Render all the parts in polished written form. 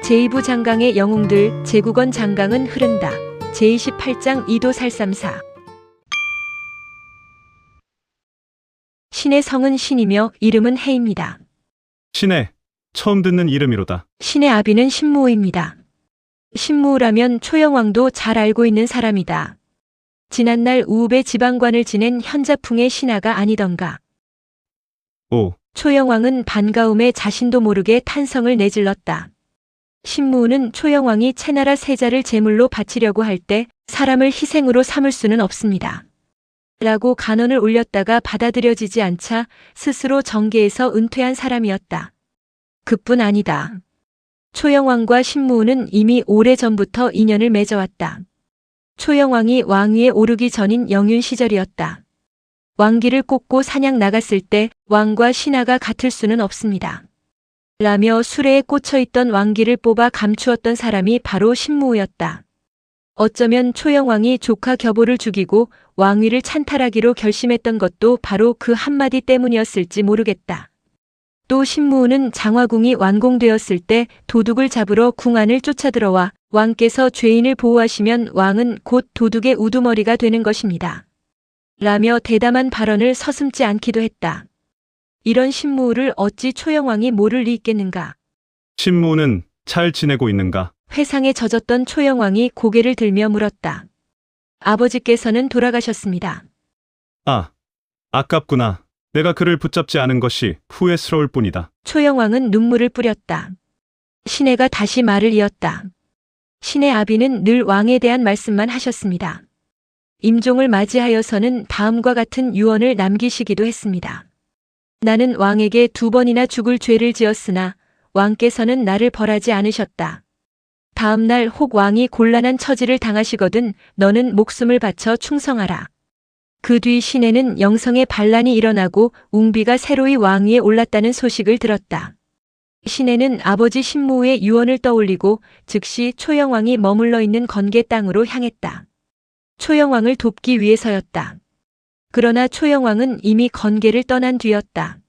제2부 장강의 영웅들 제국원 장강은 흐른다. 제28장 이도살삼사. 신의 성은 신이며 이름은 해입니다. 신의, 처음 듣는 이름이로다. 신의 아비는 신무호입니다. 신무호라면 초영왕도 잘 알고 있는 사람이다. 지난날 우읍의 지방관을 지낸 현자풍의 신하가 아니던가. 오, 초영왕은 반가움에 자신도 모르게 탄성을 내질렀다. 신무호는 초영왕이 채나라 세자를 제물로 바치려고 할 때 사람을 희생으로 삼을 수는 없습니다. 라고 간언을 올렸다가 받아들여지지 않자 스스로 정계에서 은퇴한 사람이었다. 그뿐 아니다. 초영왕과 신무호는 이미 오래전부터 인연을 맺어왔다. 초영왕이 왕위에 오르기 전인 영윤 시절이었다. 왕기를 꽂고 사냥 나갔을 때 왕과 신하가 같을 수는 없습니다. 라며 수레에 꽂혀있던 왕기를 뽑아 감추었던 사람이 바로 신무호였다. 어쩌면 초영왕이 조카 겨보를 죽이고 왕위를 찬탈하기로 결심했던 것도 바로 그 한마디 때문이었을지 모르겠다. 또 신무호는 장화궁이 완공되었을 때 도둑을 잡으러 궁 안을 쫓아들어와 왕께서 죄인을 보호하시면 왕은 곧 도둑의 우두머리가 되는 것입니다. 라며 대담한 발언을 서슴지 않기도 했다. 이런 신무호를 어찌 초영왕이 모를 리 있겠는가. 신무는 잘 지내고 있는가? 회상에 젖었던 초영왕이 고개를 들며 물었다. 아버지께서는 돌아가셨습니다. 아, 아깝구나. 내가 그를 붙잡지 않은 것이 후회스러울 뿐이다. 초영왕은 눈물을 뿌렸다. 신혜가 다시 말을 이었다. 신의 아비는 늘 왕에 대한 말씀만 하셨습니다. 임종을 맞이하여서는 다음과 같은 유언을 남기시기도 했습니다. 나는 왕에게 2번이나 죽을 죄를 지었으나 왕께서는 나를 벌하지 않으셨다. 다음 날 혹 왕이 곤란한 처지를 당하시거든 너는 목숨을 바쳐 충성하라. 그 뒤 신혜는 영성에 반란이 일어나고 웅비가 새로이 왕위에 올랐다는 소식을 들었다. 신혜는 아버지 신무호의 유언을 떠올리고 즉시 초영왕이 머물러 있는 건계 땅으로 향했다. 초영왕을 돕기 위해서였다. 그러나 초영왕은 이미 건계를 떠난 뒤였다.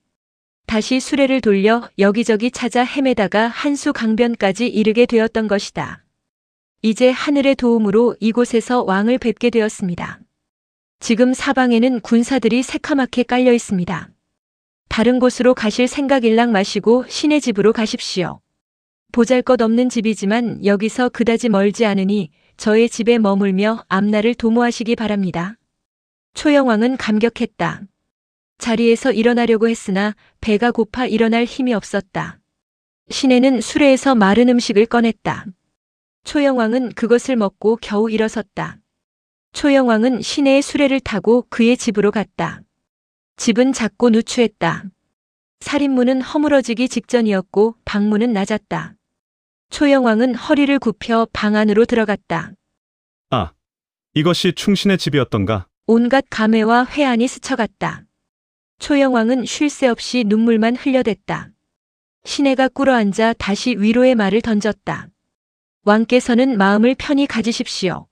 다시 수레를 돌려 여기저기 찾아 헤매다가 한수 강변까지 이르게 되었던 것이다. 이제 하늘의 도움으로 이곳에서 왕을 뵙게 되었습니다. 지금 사방에는 군사들이 새카맣게 깔려 있습니다. 다른 곳으로 가실 생각일랑 마시고 신의 집으로 가십시오. 보잘것없는 집이지만 여기서 그다지 멀지 않으니 저의 집에 머물며 앞날을 도모하시기 바랍니다. 초영왕은 감격했다. 자리에서 일어나려고 했으나 배가 고파 일어날 힘이 없었다. 신혜는 수레에서 마른 음식을 꺼냈다. 초영왕은 그것을 먹고 겨우 일어섰다. 초영왕은 신혜의 수레를 타고 그의 집으로 갔다. 집은 작고 누추했다. 살인문은 허물어지기 직전이었고 방문은 낮았다. 초영왕은 허리를 굽혀 방 안으로 들어갔다. 아, 이것이 충신의 집이었던가? 온갖 감회와 회한이 스쳐갔다. 초영왕은 쉴 새 없이 눈물만 흘려댔다. 신혜가 꿇어앉아 다시 위로의 말을 던졌다. 왕께서는 마음을 편히 가지십시오.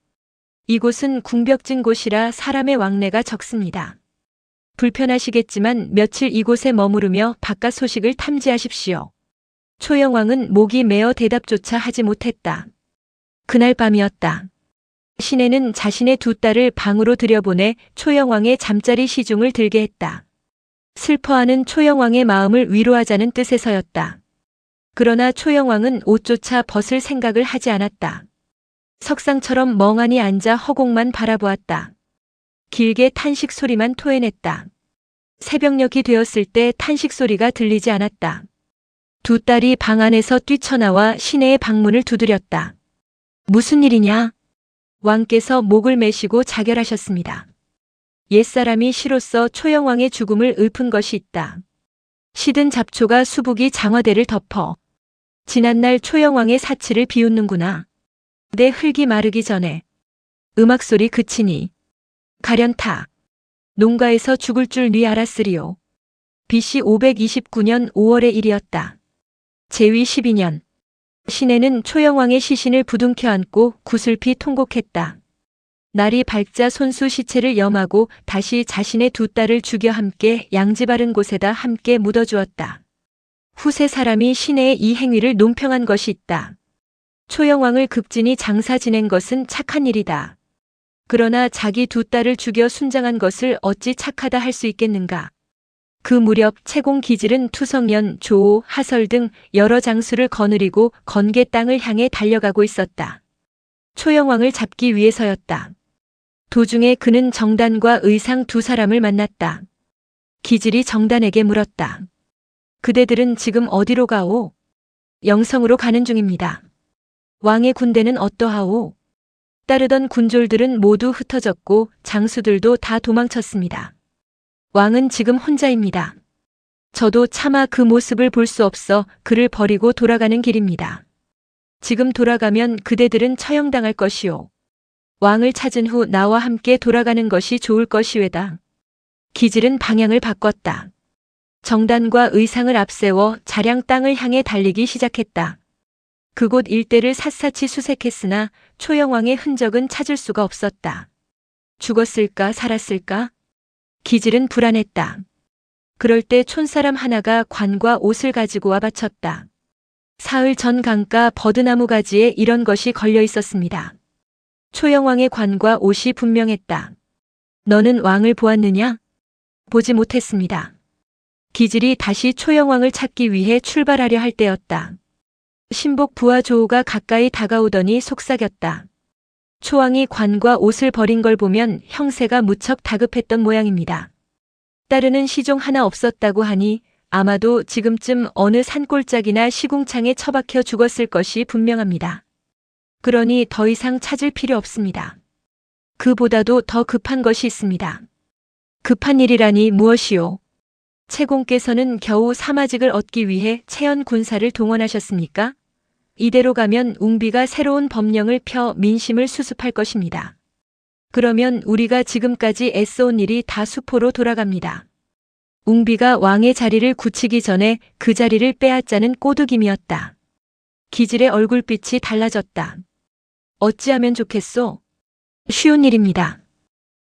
이곳은 궁벽진 곳이라 사람의 왕래가 적습니다. 불편하시겠지만 며칠 이곳에 머무르며 바깥 소식을 탐지하십시오. 초영왕은 목이 메어 대답조차 하지 못했다. 그날 밤이었다. 신혜는 자신의 2딸을 방으로 들여보내 초영왕의 잠자리 시중을 들게 했다. 슬퍼하는 초영왕의 마음을 위로하자는 뜻에서였다. 그러나 초영왕은 옷조차 벗을 생각을 하지 않았다. 석상처럼 멍하니 앉아 허공만 바라보았다. 길게 탄식 소리만 토해냈다. 새벽녘이 되었을 때 탄식 소리가 들리지 않았다. 2딸이 방 안에서 뛰쳐나와 신혜의 방문을 두드렸다. 무슨 일이냐? 왕께서 목을 매시고 자결하셨습니다. 옛사람이 시로써 초영왕의 죽음을 읊은 것이 있다. 시든 잡초가 수북이 장화대를 덮어 지난날 초영왕의 사치를 비웃는구나. 내 흙이 마르기 전에 음악소리 그치니 가련타 농가에서 죽을 줄 네 알았으리요. BC 529년 5월의 일이었다. 제위 12년 신혜는 초영왕의 시신을 부둥켜 안고 구슬피 통곡했다. 날이 밝자 손수 시체를 염하고 다시 자신의 2딸을 죽여 함께 양지 바른 곳에다 함께 묻어주었다. 후세 사람이 신혜의 이 행위를 논평한 것이 있다. 초영왕을 급진이 장사 지낸 것은 착한 일이다. 그러나 자기 두 딸을 죽여 순장한 것을 어찌 착하다 할 수 있겠는가. 그 무렵 채공 기질은 투성연, 조오, 하설 등 여러 장수를 거느리고 건개 땅을 향해 달려가고 있었다. 초영왕을 잡기 위해서였다. 도중에 그는 정단과 의상 두 사람을 만났다. 기질이 정단에게 물었다. 그대들은 지금 어디로 가오? 영성으로 가는 중입니다. 왕의 군대는 어떠하오? 따르던 군졸들은 모두 흩어졌고 장수들도 다 도망쳤습니다. 왕은 지금 혼자입니다. 저도 차마 그 모습을 볼 수 없어 그를 버리고 돌아가는 길입니다. 지금 돌아가면 그대들은 처형당할 것이오. 왕을 찾은 후 나와 함께 돌아가는 것이 좋을 것이외다. 기질은 방향을 바꿨다. 정단과 의상을 앞세워 자량 땅을 향해 달리기 시작했다. 그곳 일대를 샅샅이 수색했으나 초영왕의 흔적은 찾을 수가 없었다. 죽었을까 살았을까? 기질은 불안했다. 그럴 때 촌사람 하나가 관과 옷을 가지고 와 바쳤다. 사흘 전 강가 버드나무 가지에 이런 것이 걸려 있었습니다. 초영왕의 관과 옷이 분명했다. 너는 왕을 보았느냐? 보지 못했습니다. 기질이 다시 초영왕을 찾기 위해 출발하려 할 때였다. 신복 부하 조오가 가까이 다가오더니 속삭였다. 초왕이 관과 옷을 버린 걸 보면 형세가 무척 다급했던 모양입니다. 따르는 시종 하나 없었다고 하니 아마도 지금쯤 어느 산골짜기나 시궁창에 처박혀 죽었을 것이 분명합니다. 그러니 더 이상 찾을 필요 없습니다. 그보다도 더 급한 것이 있습니다. 급한 일이라니 무엇이요? 채공께서는 겨우 사마직을 얻기 위해 채연 군사를 동원하셨습니까? 이대로 가면 웅비가 새로운 법령을 펴 민심을 수습할 것입니다. 그러면 우리가 지금까지 애써온 일이 다 수포로 돌아갑니다. 웅비가 왕의 자리를 굳히기 전에 그 자리를 빼앗자는 꼬드김이었다. 기질의 얼굴빛이 달라졌다. 어찌하면 좋겠소? 쉬운 일입니다.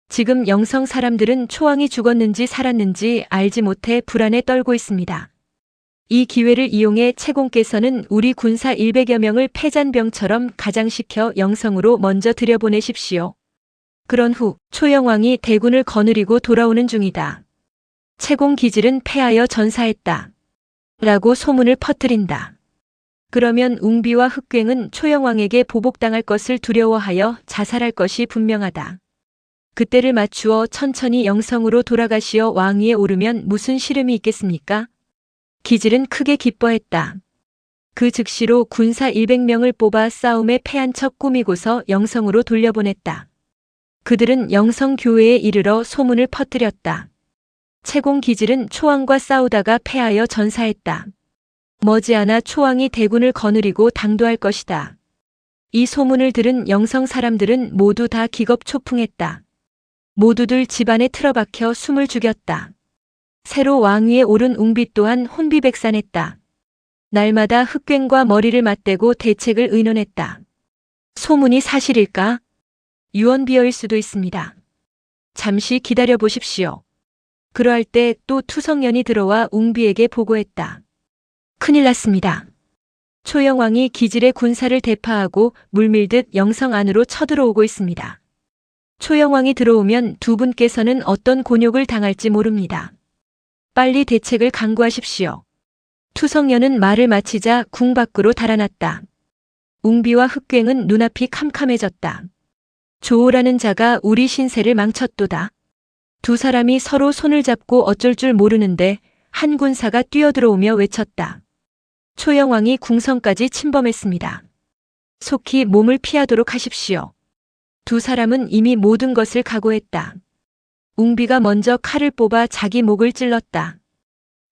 지금 영성 사람들은 초왕이 죽었는지 살았는지 알지 못해 불안에 떨고 있습니다. 이 기회를 이용해 채공께서는 우리 군사 100여 명을 패잔병처럼 가장시켜 영성으로 먼저 들여보내십시오. 그런 후 초영왕이 대군을 거느리고 돌아오는 중이다. 채공 기질은 패하여 전사했다. 라고 소문을 퍼뜨린다. 그러면 웅비와 흑괭은 초영왕에게 보복당할 것을 두려워하여 자살할 것이 분명하다. 그때를 맞추어 천천히 영성으로 돌아가시어 왕위에 오르면 무슨 시름이 있겠습니까? 기질은 크게 기뻐했다. 그 즉시로 군사 100명을 뽑아 싸움에 패한 척 꾸미고서 영성으로 돌려보냈다. 그들은 영성 교회에 이르러 소문을 퍼뜨렸다. 채공 기질은 초왕과 싸우다가 패하여 전사했다. 머지않아 초왕이 대군을 거느리고 당도할 것이다. 이 소문을 들은 영성 사람들은 모두 다 기겁초풍했다. 모두들 집안에 틀어박혀 숨을 죽였다. 새로 왕위에 오른 웅비 또한 혼비백산했다. 날마다 흑괭과 머리를 맞대고 대책을 의논했다. 소문이 사실일까? 유언비어일 수도 있습니다. 잠시 기다려 보십시오. 그러할 때 또 투성연이 들어와 웅비에게 보고했다. 큰일 났습니다. 초영왕이 기질의 군사를 대파하고 물밀듯 영성 안으로 쳐들어오고 있습니다. 초영왕이 들어오면 두 분께서는 어떤 곤욕을 당할지 모릅니다. 빨리 대책을 강구하십시오. 투성연은 말을 마치자 궁 밖으로 달아났다. 웅비와 흑괭은 눈앞이 캄캄해졌다. 조오라는 자가 우리 신세를 망쳤도다. 두 사람이 서로 손을 잡고 어쩔 줄 모르는데 한 군사가 뛰어들어오며 외쳤다. 초영왕이 궁성까지 침범했습니다. 속히 몸을 피하도록 하십시오. 두 사람은 이미 모든 것을 각오했다. 웅비가 먼저 칼을 뽑아 자기 목을 찔렀다.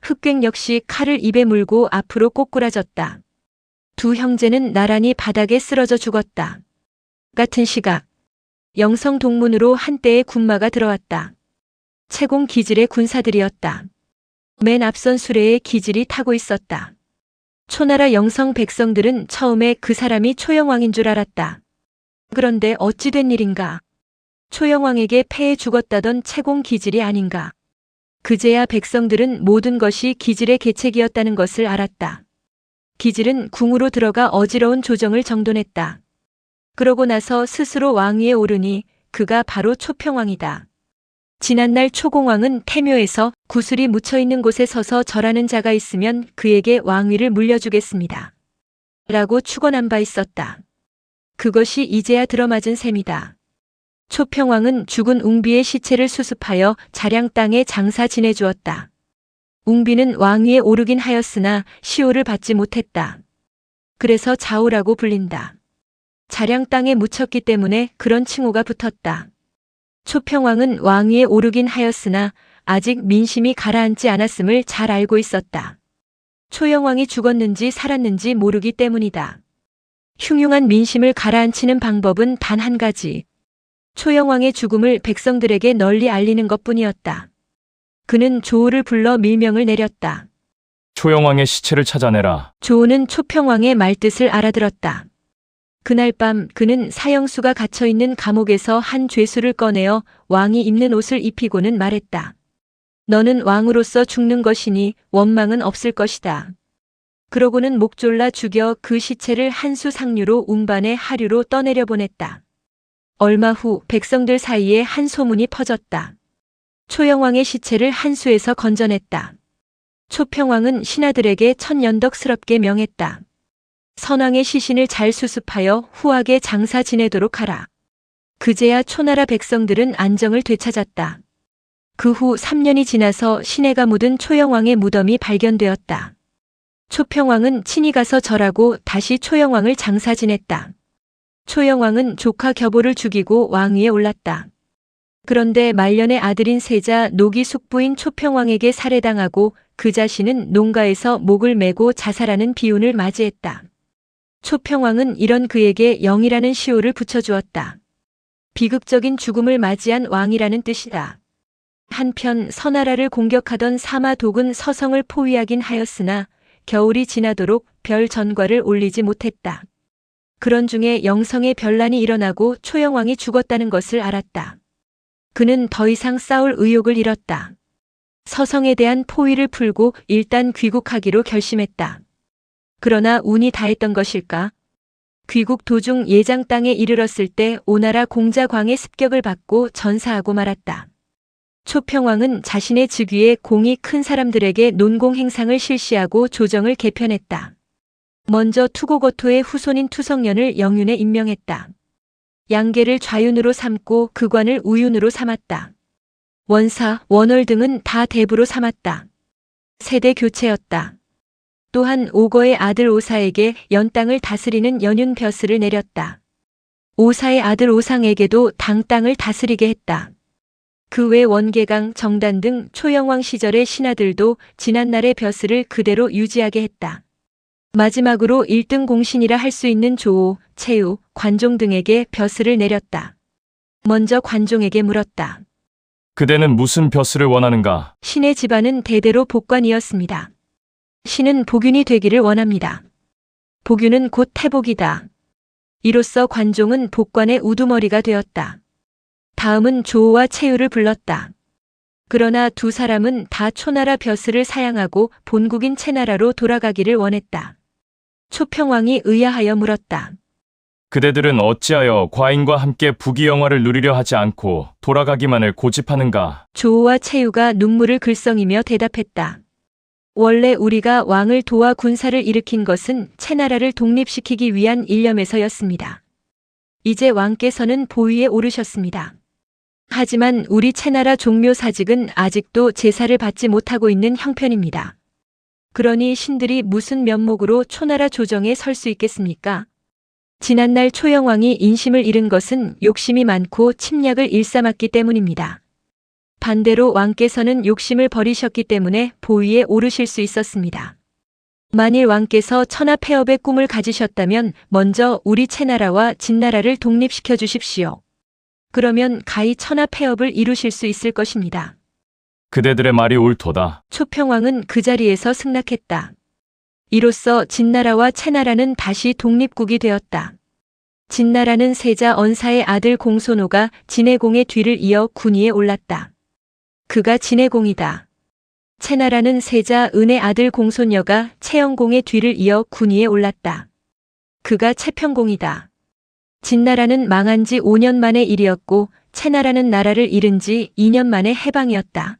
흑괭 역시 칼을 입에 물고 앞으로 꼬꾸라졌다. 두 형제는 나란히 바닥에 쓰러져 죽었다. 같은 시각 영성 동문으로 한때의 군마가 들어왔다. 채공 기질의 군사들이었다. 맨 앞선 수레에 기질이 타고 있었다. 초나라 영성 백성들은 처음에 그 사람이 초영왕인 줄 알았다. 그런데 어찌 된 일인가? 초영왕에게 패해 죽었다던 채공 기질이 아닌가? 그제야 백성들은 모든 것이 기질의 계책이었다는 것을 알았다. 기질은 궁으로 들어가 어지러운 조정을 정돈했다. 그러고 나서 스스로 왕위에 오르니 그가 바로 초평왕이다. 지난날 초공왕은 태묘에서 구슬이 묻혀있는 곳에 서서 절하는 자가 있으면 그에게 왕위를 물려주겠습니다. 라고 축원한 바 있었다. 그것이 이제야 들어맞은 셈이다. 초평왕은 죽은 웅비의 시체를 수습하여 자량 땅에 장사 지내주었다. 웅비는 왕위에 오르긴 하였으나 시호를 받지 못했다. 그래서 자오라고 불린다. 자량 땅에 묻혔기 때문에 그런 칭호가 붙었다. 초평왕은 왕위에 오르긴 하였으나 아직 민심이 가라앉지 않았음을 잘 알고 있었다. 초영왕이 죽었는지 살았는지 모르기 때문이다. 흉흉한 민심을 가라앉히는 방법은 단 한 가지. 초영왕의 죽음을 백성들에게 널리 알리는 것뿐이었다. 그는 조오를 불러 밀명을 내렸다. 초영왕의 시체를 찾아내라. 조오는 초평왕의 말뜻을 알아들었다. 그날 밤 그는 사형수가 갇혀있는 감옥에서 한 죄수를 꺼내어 왕이 입는 옷을 입히고는 말했다. 너는 왕으로서 죽는 것이니 원망은 없을 것이다. 그러고는 목 졸라 죽여 그 시체를 한 수 상류로 운반해 하류로 떠내려 보냈다. 얼마 후 백성들 사이에 한 소문이 퍼졌다. 초영왕의 시체를 한 수에서 건져냈다. 초평왕은 신하들에게 천연덕스럽게 명했다. 선왕의 시신을 잘 수습하여 후하게 장사 지내도록 하라. 그제야 초나라 백성들은 안정을 되찾았다. 그 후 3년이 지나서 시내가 묻은 초영왕의 무덤이 발견되었다. 초평왕은 친히 가서 절하고 다시 초영왕을 장사 지냈다. 초영왕은 조카 겨보를 죽이고 왕위에 올랐다. 그런데 말년의 아들인 세자 노기 숙부인 초평왕에게 살해당하고 그 자신은 농가에서 목을 메고 자살하는 비운을 맞이했다. 초평왕은 이런 그에게 영이라는 시호를 붙여주었다. 비극적인 죽음을 맞이한 왕이라는 뜻이다. 한편 서나라를 공격하던 사마독은 서성을 포위하긴 하였으나 겨울이 지나도록 별 전과를 올리지 못했다. 그런 중에 영성의 변란이 일어나고 초영왕이 죽었다는 것을 알았다. 그는 더 이상 싸울 의욕을 잃었다. 서성에 대한 포위를 풀고 일단 귀국하기로 결심했다. 그러나 운이 다했던 것일까? 귀국 도중 예장 땅에 이르렀을 때 오나라 공자광의 습격을 받고 전사하고 말았다. 초평왕은 자신의 즉위에 공이 큰 사람들에게 논공 행상을 실시하고 조정을 개편했다. 먼저 투고거토의 후손인 투성년을 영윤에 임명했다. 양계를 좌윤으로 삼고 그관을 우윤으로 삼았다. 원사, 원월 등은 다 대부로 삼았다. 세대 교체였다. 또한 오거의 아들 오사에게 연땅을 다스리는 연윤 벼슬을 내렸다. 오사의 아들 오상에게도 당땅을 다스리게 했다. 그 외 원계강, 정단 등 초영왕 시절의 신하들도 지난날의 벼슬을 그대로 유지하게 했다. 마지막으로 1등 공신이라 할 수 있는 조오, 채우, 관종 등에게 벼슬을 내렸다. 먼저 관종에게 물었다. 그대는 무슨 벼슬을 원하는가? 신의 집안은 대대로 복관이었습니다. 신은 복윤이 되기를 원합니다. 복윤은 곧 태복이다. 이로써 관종은 복관의 우두머리가 되었다. 다음은 조오와 채유를 불렀다. 그러나 두 사람은 다 초나라 벼슬을 사양하고 본국인 채나라로 돌아가기를 원했다. 초평왕이 의아하여 물었다. 그대들은 어찌하여 과인과 함께 부귀영화를 누리려 하지 않고 돌아가기만을 고집하는가? 조오와 채유가 눈물을 글썽이며 대답했다. 원래 우리가 왕을 도와 군사를 일으킨 것은 채나라를 독립시키기 위한 일념에서였습니다. 이제 왕께서는 보위에 오르셨습니다. 하지만 우리 채나라 종묘 사직은 아직도 제사를 받지 못하고 있는 형편입니다. 그러니 신들이 무슨 면목으로 초나라 조정에 설 수 있겠습니까? 지난날 초영왕이 인심을 잃은 것은 욕심이 많고 침략을 일삼았기 때문입니다. 반대로 왕께서는 욕심을 버리셨기 때문에 보위에 오르실 수 있었습니다. 만일 왕께서 천하 폐업의 꿈을 가지셨다면 먼저 우리 채나라와 진나라를 독립시켜 주십시오. 그러면 가히 천하 폐업을 이루실 수 있을 것입니다. 그대들의 말이 옳도다. 초평왕은 그 자리에서 승낙했다. 이로써 진나라와 채나라는 다시 독립국이 되었다. 진나라는 세자 언사의 아들 공손호가 진해공의 뒤를 이어 군위에 올랐다. 그가 진해공이다. 채나라는 세자 은의 아들 공손여가 채영공의 뒤를 이어 군위에 올랐다. 그가 채평공이다. 진나라는 망한 지 5년 만의 일이었고 채나라는 나라를 잃은 지 2년 만의 해방이었다.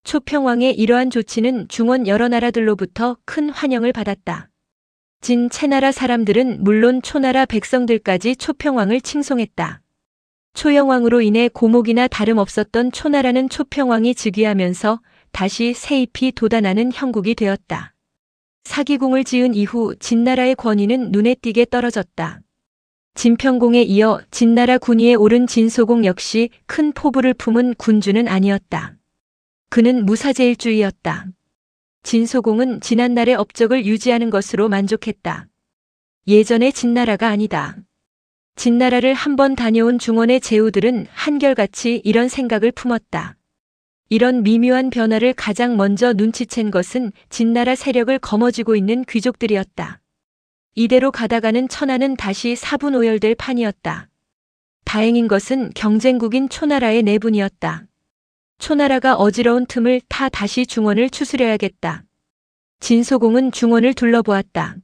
초평왕의 이러한 조치는 중원 여러 나라들로부터 큰 환영을 받았다. 진 채나라 사람들은 물론 초나라 백성들까지 초평왕을 칭송했다. 초영왕으로 인해 고목이나 다름없었던 초나라는 초평왕이 즉위하면서 다시 새잎이 돋아나는 형국이 되었다. 사기궁을 지은 이후 진나라의 권위는 눈에 띄게 떨어졌다. 진평공에 이어 진나라 군위에 오른 진소공 역시 큰 포부를 품은 군주는 아니었다. 그는 무사제일주의였다. 진소공은 지난날의 업적을 유지하는 것으로 만족했다. 예전의 진나라가 아니다. 진나라를 한번 다녀온 중원의 제후들은 한결같이 이런 생각을 품었다. 이런 미묘한 변화를 가장 먼저 눈치챈 것은 진나라 세력을 거머쥐고 있는 귀족들이었다. 이대로 가다가는 천하는 다시 사분오열될 판이었다. 다행인 것은 경쟁국인 초나라의 내분이었다. 초나라가 어지러운 틈을 타 다시 중원을 추스려야겠다. 진소공은 중원을 둘러보았다.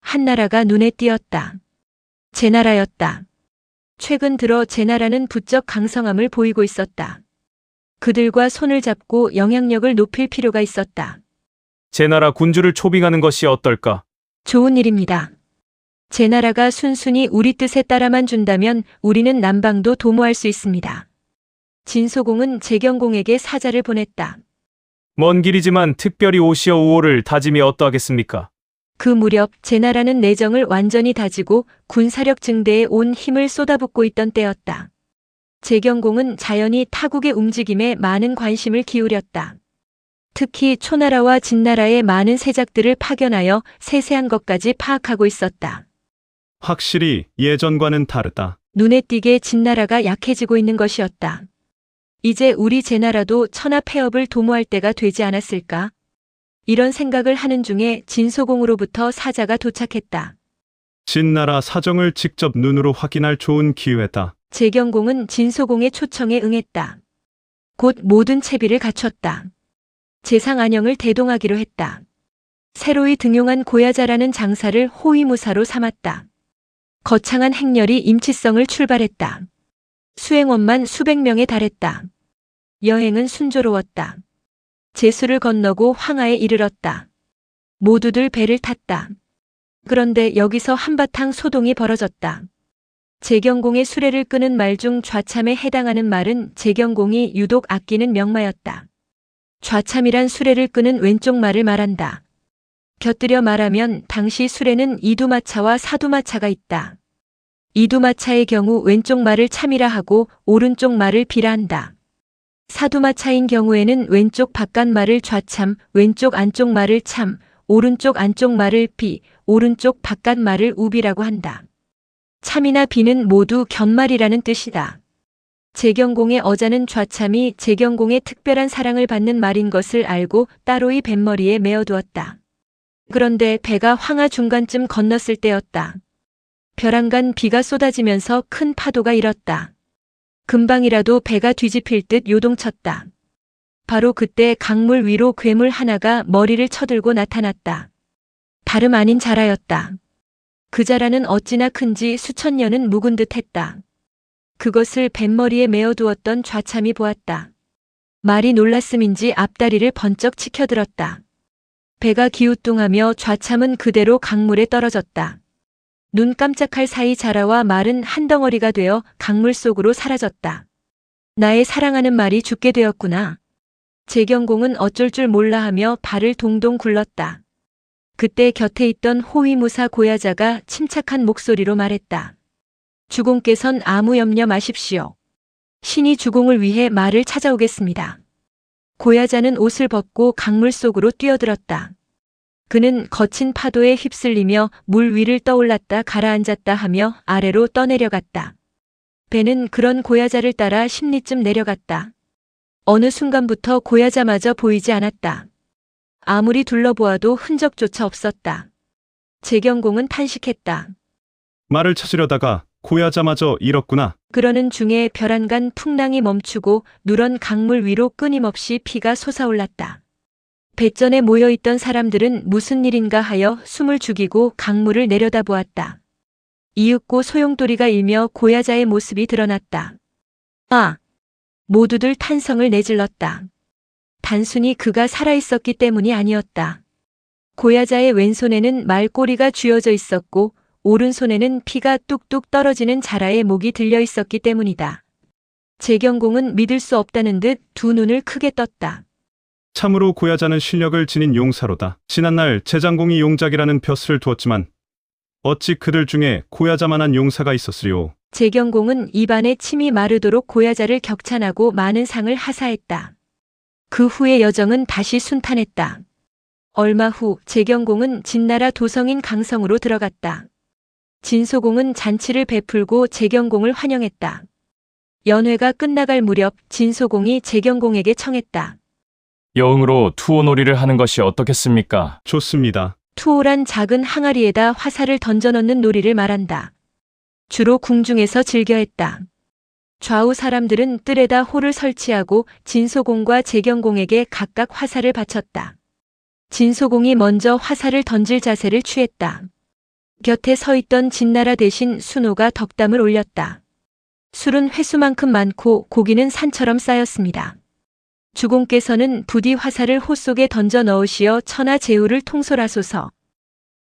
한나라가 눈에 띄었다. 제나라였다. 최근 들어 제나라는 부쩍 강성함을 보이고 있었다. 그들과 손을 잡고 영향력을 높일 필요가 있었다. 제나라 군주를 초빙하는 것이 어떨까? 좋은 일입니다. 제나라가 순순히 우리 뜻에 따라만 준다면 우리는 남방도 도모할 수 있습니다. 진소공은 재경공에게 사자를 보냈다. 먼 길이지만 특별히 오시어 우호를 다짐이 어떠하겠습니까? 그 무렵 제나라는 내정을 완전히 다지고 군사력 증대에 온 힘을 쏟아붓고 있던 때였다. 재경공은 자연히 타국의 움직임에 많은 관심을 기울였다. 특히 초나라와 진나라의 많은 세작들을 파견하여 세세한 것까지 파악하고 있었다. 확실히 예전과는 다르다. 눈에 띄게 진나라가 약해지고 있는 것이었다. 이제 우리 제나라도 천하 폐업을 도모할 때가 되지 않았을까? 이런 생각을 하는 중에 진소공으로부터 사자가 도착했다. 진나라 사정을 직접 눈으로 확인할 좋은 기회다. 재경공은 진소공의 초청에 응했다. 곧 모든 채비를 갖췄다. 재상 안영을 대동하기로 했다. 새로이 등용한 고야자라는 장사를 호위무사로 삼았다. 거창한 행렬이 임치성을 출발했다. 수행원만 수백 명에 달했다. 여행은 순조로웠다. 제수를 건너고 황하에 이르렀다. 모두들 배를 탔다. 그런데 여기서 한바탕 소동이 벌어졌다. 재경공의 수레를 끄는 말 중 좌참에 해당하는 말은 재경공이 유독 아끼는 명마였다. 좌참이란 수레를 끄는 왼쪽 말을 말한다. 곁들여 말하면 당시 수레는 이두마차와 사두마차가 있다. 이두마차의 경우 왼쪽 말을 참이라 하고 오른쪽 말을 비라 한다. 사두마차인 경우에는 왼쪽 바깥 말을 좌참, 왼쪽 안쪽 말을 참, 오른쪽 안쪽 말을 비, 오른쪽 바깥 말을 우비라고 한다. 참이나 비는 모두 견말이라는 뜻이다. 재경공의 어자는 좌참이 재경공의 특별한 사랑을 받는 말인 것을 알고 따로이 뱃머리에 메어두었다. 그런데 배가 황하 중간쯤 건넜을 때였다. 벼랑간 비가 쏟아지면서 큰 파도가 일었다. 금방이라도 배가 뒤집힐 듯 요동쳤다. 바로 그때 강물 위로 괴물 하나가 머리를 쳐들고 나타났다. 다름 아닌 자라였다. 그 자라는 어찌나 큰지 수천 년은 묵은 듯 했다. 그것을 뱃머리에 메어두었던 좌참이 보았다. 말이 놀랐음인지 앞다리를 번쩍 치켜들었다. 배가 기우뚱하며 좌참은 그대로 강물에 떨어졌다. 눈 깜짝할 사이 자라와 말은 한 덩어리가 되어 강물 속으로 사라졌다. 나의 사랑하는 말이 죽게 되었구나. 재경공은 어쩔 줄 몰라 하며 발을 동동 굴렀다. 그때 곁에 있던 호위무사 고야자가 침착한 목소리로 말했다. 주공께선 아무 염려 마십시오. 신이 주공을 위해 말을 찾아오겠습니다. 고야자는 옷을 벗고 강물 속으로 뛰어들었다. 그는 거친 파도에 휩쓸리며 물 위를 떠올랐다 가라앉았다 하며 아래로 떠내려갔다. 배는 그런 고야자를 따라 십리쯤 내려갔다. 어느 순간부터 고야자마저 보이지 않았다. 아무리 둘러보아도 흔적조차 없었다. 재경공은 탄식했다. 말을 찾으려다가 고야자마저 잃었구나. 그러는 중에 벼란간 풍랑이 멈추고 누런 강물 위로 끊임없이 피가 솟아올랐다. 뱃전에 모여있던 사람들은 무슨 일인가 하여 숨을 죽이고 강물을 내려다보았다. 이윽고 소용돌이가 일며 고야자의 모습이 드러났다. 아! 모두들 탄성을 내질렀다. 단순히 그가 살아있었기 때문이 아니었다. 고야자의 왼손에는 말꼬리가 쥐어져 있었고 오른손에는 피가 뚝뚝 떨어지는 자라의 목이 들려 있었기 때문이다. 재경공은 믿을 수 없다는 듯 두 눈을 크게 떴다. 참으로 고야자는 실력을 지닌 용사로다. 지난날 제장공이 용작이라는 벼슬을 두었지만 어찌 그들 중에 고야자만한 용사가 있었으리오. 재경공은 입안에 침이 마르도록 고야자를 격찬하고 많은 상을 하사했다. 그 후의 여정은 다시 순탄했다. 얼마 후 재경공은 진나라 도성인 강성으로 들어갔다. 진소공은 잔치를 베풀고 재경공을 환영했다. 연회가 끝나갈 무렵 진소공이 재경공에게 청했다. 여흥으로 투호놀이를 하는 것이 어떻겠습니까? 좋습니다. 투호란 작은 항아리에다 화살을 던져넣는 놀이를 말한다. 주로 궁중에서 즐겨 했다. 좌우 사람들은 뜰에다 호를 설치하고 진소공과 재경공에게 각각 화살을 바쳤다. 진소공이 먼저 화살을 던질 자세를 취했다. 곁에 서 있던 진나라 대신 순호가 덕담을 올렸다. 술은 횟수만큼 많고 고기는 산처럼 쌓였습니다. 주공께서는 부디 화살을 호 속에 던져 넣으시어 천하 제후를 통솔하소서.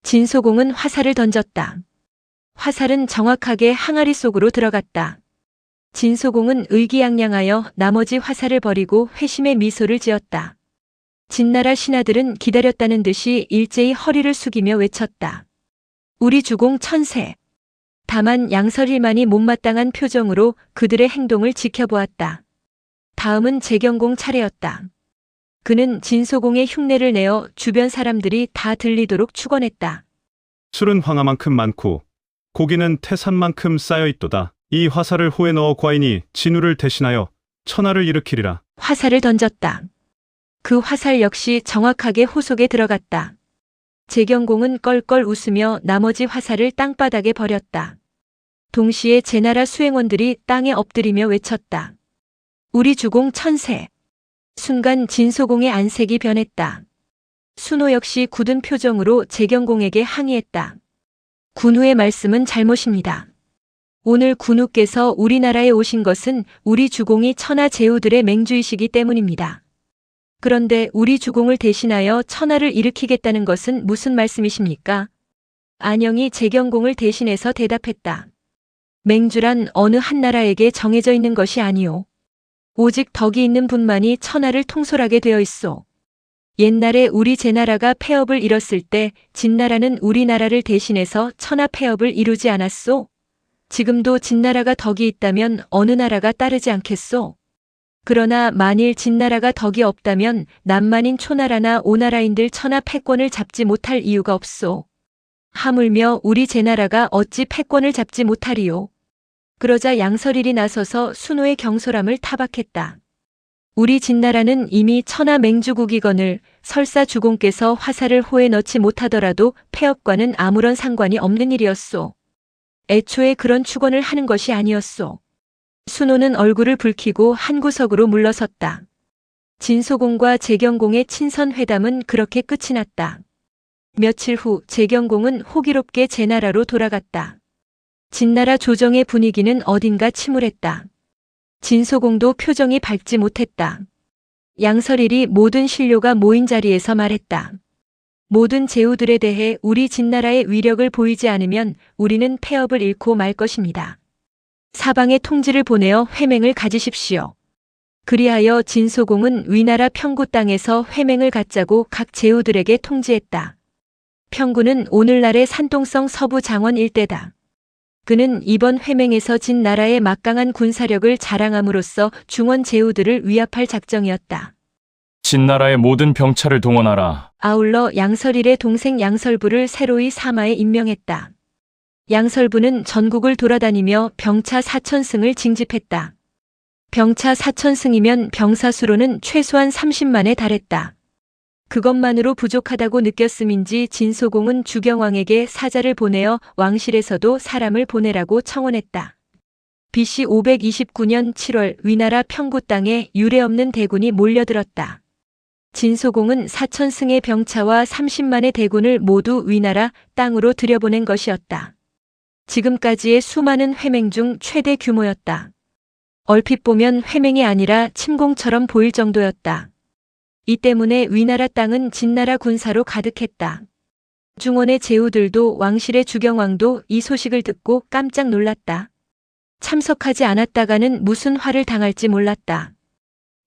진소공은 화살을 던졌다. 화살은 정확하게 항아리 속으로 들어갔다. 진소공은 의기양양하여 나머지 화살을 버리고 회심의 미소를 지었다. 진나라 신하들은 기다렸다는 듯이 일제히 허리를 숙이며 외쳤다. 우리 주공 천세. 다만 양설일만이 못마땅한 표정으로 그들의 행동을 지켜보았다. 다음은 재경공 차례였다. 그는 진소공의 흉내를 내어 주변 사람들이 다 들리도록 축원했다. 술은 황하만큼 많고 고기는 태산만큼 쌓여있도다. 이 화살을 호에 넣어 과인이 진우를 대신하여 천하를 일으키리라. 화살을 던졌다. 그 화살 역시 정확하게 호 속에 들어갔다. 재경공은 껄껄 웃으며 나머지 화살을 땅바닥에 버렸다. 동시에 제나라 수행원들이 땅에 엎드리며 외쳤다. 우리 주공 천세. 순간 진소공의 안색이 변했다. 순호 역시 굳은 표정으로 재경공에게 항의했다. 군우의 말씀은 잘못입니다. 오늘 군우께서 우리나라에 오신 것은 우리 주공이 천하 제후들의 맹주이시기 때문입니다. 그런데 우리 주공을 대신하여 천하를 일으키겠다는 것은 무슨 말씀이십니까? 안영이 재경공을 대신해서 대답했다. 맹주란 어느 한 나라에게 정해져 있는 것이 아니오. 오직 덕이 있는 분만이 천하를 통솔하게 되어 있소. 옛날에 우리 제나라가 폐업을 이뤘을 때 진나라는 우리나라를 대신해서 천하 폐업을 이루지 않았소. 지금도 진나라가 덕이 있다면 어느 나라가 따르지 않겠소. 그러나 만일 진나라가 덕이 없다면 남만인 초나라나 오나라인들 천하 패권을 잡지 못할 이유가 없소. 하물며 우리 제나라가 어찌 패권을 잡지 못하리요. 그러자 양설일이 나서서 순호의 경솔함을 타박했다. 우리 진나라는 이미 천하 맹주국이거늘 설사 주공께서 화살을 호에 넣지 못하더라도 폐업과는 아무런 상관이 없는 일이었소. 애초에 그런 축원을 하는 것이 아니었소. 순호는 얼굴을 붉히고 한 구석으로 물러섰다. 진소공과 재경공의 친선 회담은 그렇게 끝이 났다. 며칠 후 재경공은 호기롭게 제나라로 돌아갔다. 진나라 조정의 분위기는 어딘가 침울했다. 진소공도 표정이 밝지 못했다. 양설일이 모든 신료가 모인 자리에서 말했다. 모든 제후들에 대해 우리 진나라의 위력을 보이지 않으면 우리는 폐업을 잃고 말 것입니다. 사방에 통지를 보내어 회맹을 가지십시오. 그리하여 진소공은 위나라 평구 땅에서 회맹을 갖자고 각 제후들에게 통지했다. 평구는 오늘날의 산동성 서부 장원 일대다. 그는 이번 회맹에서 진나라의 막강한 군사력을 자랑함으로써 중원 제후들을 위압할 작정이었다. 진나라의 모든 병차를 동원하라. 아울러 양설일의 동생 양설부를 새로이 사마에 임명했다. 양설부는 전국을 돌아다니며 병차 4,000승을 징집했다. 병차 4,000승이면 병사 수로는 최소한 30만에 달했다. 그것만으로 부족하다고 느꼈음인지 진소공은 주경왕에게 사자를 보내어 왕실에서도 사람을 보내라고 청원했다. BC 529년 7월 위나라 평구 땅에 유례없는 대군이 몰려들었다. 진소공은 4,000승의 병차와 30만의 대군을 모두 위나라 땅으로 들여보낸 것이었다. 지금까지의 수많은 회맹 중 최대 규모였다. 얼핏 보면 회맹이 아니라 침공처럼 보일 정도였다. 이 때문에 위나라 땅은 진나라 군사로 가득했다. 중원의 제후들도 왕실의 주경왕도 이 소식을 듣고 깜짝 놀랐다. 참석하지 않았다가는 무슨 화를 당할지 몰랐다.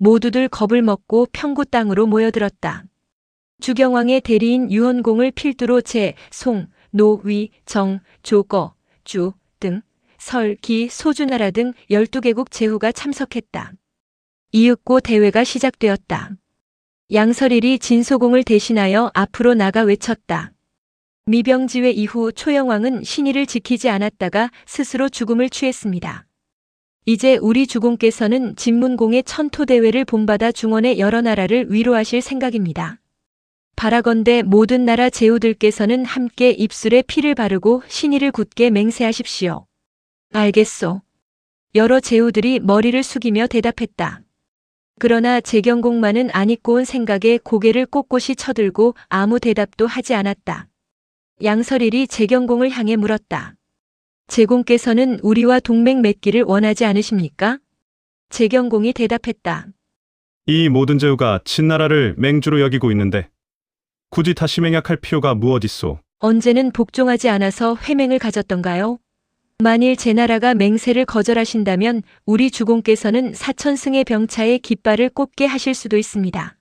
모두들 겁을 먹고 평구 땅으로 모여들었다. 주경왕의 대리인 유헌공을 필두로 제, 송, 노, 위, 정, 조, 거, 주 등 설, 기, 소주나라 등 12개국 제후가 참석했다. 이윽고 대회가 시작되었다. 양설일이 진소공을 대신하여 앞으로 나가 외쳤다. 미병지회 이후 초영왕은 신의를 지키지 않았다가 스스로 죽음을 취했습니다. 이제 우리 주공께서는 진문공의 천토대회를 본받아 중원의 여러 나라를 위로하실 생각입니다. 바라건대 모든 나라 제후들께서는 함께 입술에 피를 바르고 신의를 굳게 맹세하십시오. 알겠소. 여러 제후들이 머리를 숙이며 대답했다. 그러나 재경공만은 안 잊고 온 생각에 고개를 꼿꼿이 쳐들고 아무 대답도 하지 않았다. 양설일이 재경공을 향해 물었다. 제공께서는 우리와 동맹 맺기를 원하지 않으십니까? 재경공이 대답했다. 이 모든 제후가 친나라를 맹주로 여기고 있는데 굳이 다시 맹약할 필요가 무엇이소? 언제는 복종하지 않아서 회맹을 가졌던가요? 만일 제 나라가 맹세를 거절하신다면 우리 주공께서는 4,000승의 병차에 깃발을 꽂게 하실 수도 있습니다.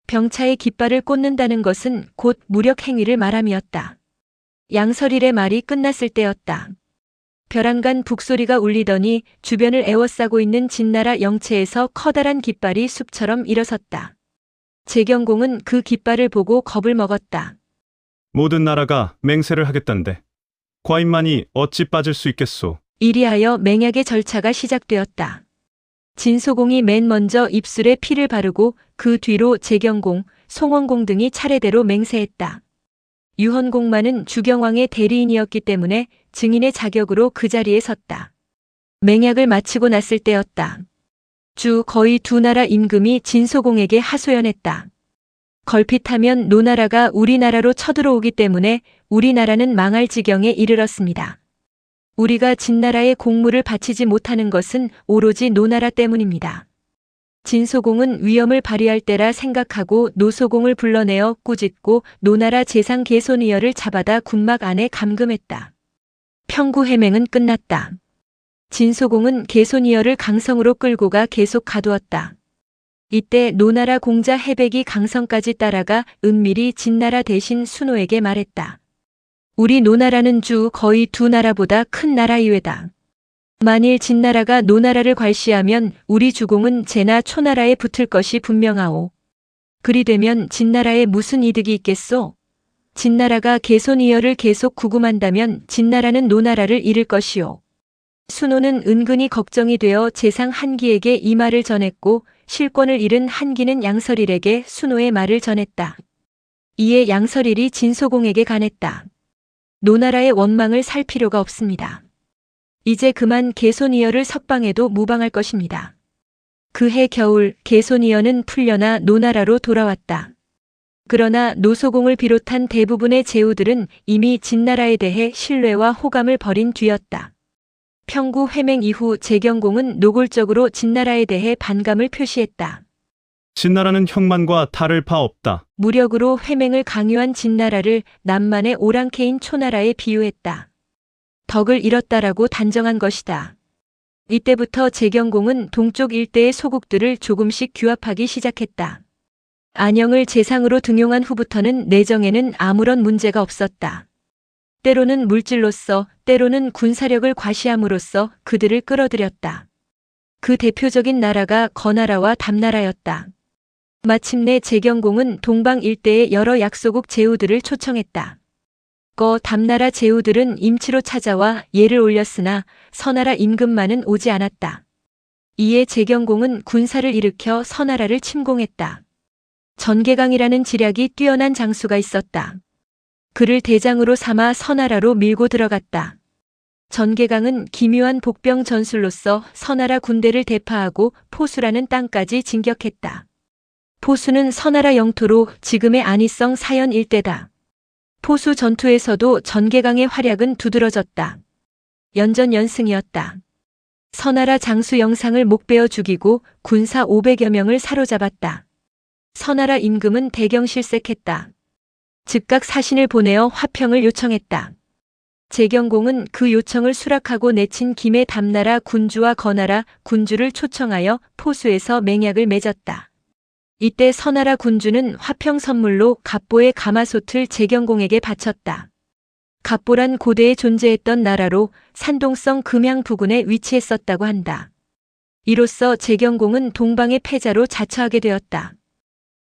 병차에 깃발을 꽂는다는 것은 곧 무력 행위를 말함이었다. 양설일의 말이 끝났을 때였다. 벼랑간 북소리가 울리더니 주변을 에워싸고 있는 진나라 영체에서 커다란 깃발이 숲처럼 일어섰다. 재경공은 그 깃발을 보고 겁을 먹었다. 모든 나라가 맹세를 하겠다는데 과인만이 어찌 빠질 수 있겠소? 이리하여 맹약의 절차가 시작되었다. 진소공이 맨 먼저 입술에 피를 바르고 그 뒤로 재경공, 송원공 등이 차례대로 맹세했다. 유헌공만은 주경왕의 대리인이었기 때문에 증인의 자격으로 그 자리에 섰다. 맹약을 마치고 났을 때였다. 거의 두 나라 임금이 진소공에게 하소연했다. 걸핏하면 노나라가 우리나라로 쳐들어오기 때문에 우리나라는 망할 지경에 이르렀습니다. 우리가 진나라의 공물을 바치지 못하는 것은 오로지 노나라 때문입니다. 진소공은 위엄을 발휘할 때라 생각하고 노소공을 불러내어 꾸짖고 노나라 재상 개손이여를 잡아다 군막 안에 감금했다. 평구 해맹은 끝났다. 진소공은 개손이여를 강성으로 끌고 가 계속 가두었다. 이때 노나라 공자 해백이 강성까지 따라가 은밀히 진나라 대신 순호에게 말했다. 우리 노나라는 거의 두 나라보다 큰 나라 이외다. 만일 진나라가 노나라를 괄시하면 우리 주공은 제나 초나라에 붙을 것이 분명하오. 그리 되면 진나라에 무슨 이득이 있겠소? 진나라가 개손이여를 계속 구금한다면 진나라는 노나라를 잃을 것이오. 순호는 은근히 걱정이 되어 재상 한기에게 이 말을 전했고 실권을 잃은 한기는 양설일에게 순호의 말을 전했다. 이에 양설일이 진소공에게 간했다. 노나라의 원망을 살 필요가 없습니다. 이제 그만 개손이여를 석방해도 무방할 것입니다. 그해 겨울 개손이여는 풀려나 노나라로 돌아왔다. 그러나 노소공을 비롯한 대부분의 제후들은 이미 진나라에 대해 신뢰와 호감을 버린 뒤였다. 평구 회맹 이후 재경공은 노골적으로 진나라에 대해 반감을 표시했다. 진나라는 형만과 다를 바 없다. 무력으로 회맹을 강요한 진나라를 남만의 오랑캐인 초나라에 비유했다. 덕을 잃었다라고 단정한 것이다. 이때부터 재경공은 동쪽 일대의 소국들을 조금씩 규합하기 시작했다. 안영을 재상으로 등용한 후부터는 내정에는 아무런 문제가 없었다. 때로는 물질로서, 때로는 군사력을 과시함으로써 그들을 끌어들였다. 그 대표적인 나라가 거나라와 담나라였다. 마침내 재경공은 동방 일대의 여러 약소국 제후들을 초청했다. 담나라 제후들은 임치로 찾아와 예를 올렸으나 서나라 임금만은 오지 않았다. 이에 재경공은 군사를 일으켜 서나라를 침공했다. 전개강이라는 지략이 뛰어난 장수가 있었다. 그를 대장으로 삼아 서나라로 밀고 들어갔다. 전개강은 기묘한 복병 전술로서 서나라 군대를 대파하고 포수라는 땅까지 진격했다. 포수는 서나라 영토로 지금의 안희성 사연 일대다. 포수 전투에서도 전개강의 활약은 두드러졌다. 연전연승이었다. 서나라 장수 영상을 목베어 죽이고 군사 500여 명을 사로잡았다. 서나라 임금은 대경실색했다. 즉각 사신을 보내어 화평을 요청했다. 재경공은 그 요청을 수락하고 내친 김해 담나라 군주와 거나라 군주를 초청하여 포수에서 맹약을 맺었다. 이때 서나라 군주는 화평 선물로 갑보의 가마솥을 재경공에게 바쳤다. 갑보란 고대에 존재했던 나라로 산동성 금양 부근에 위치했었다고 한다. 이로써 재경공은 동방의 패자로 자처하게 되었다.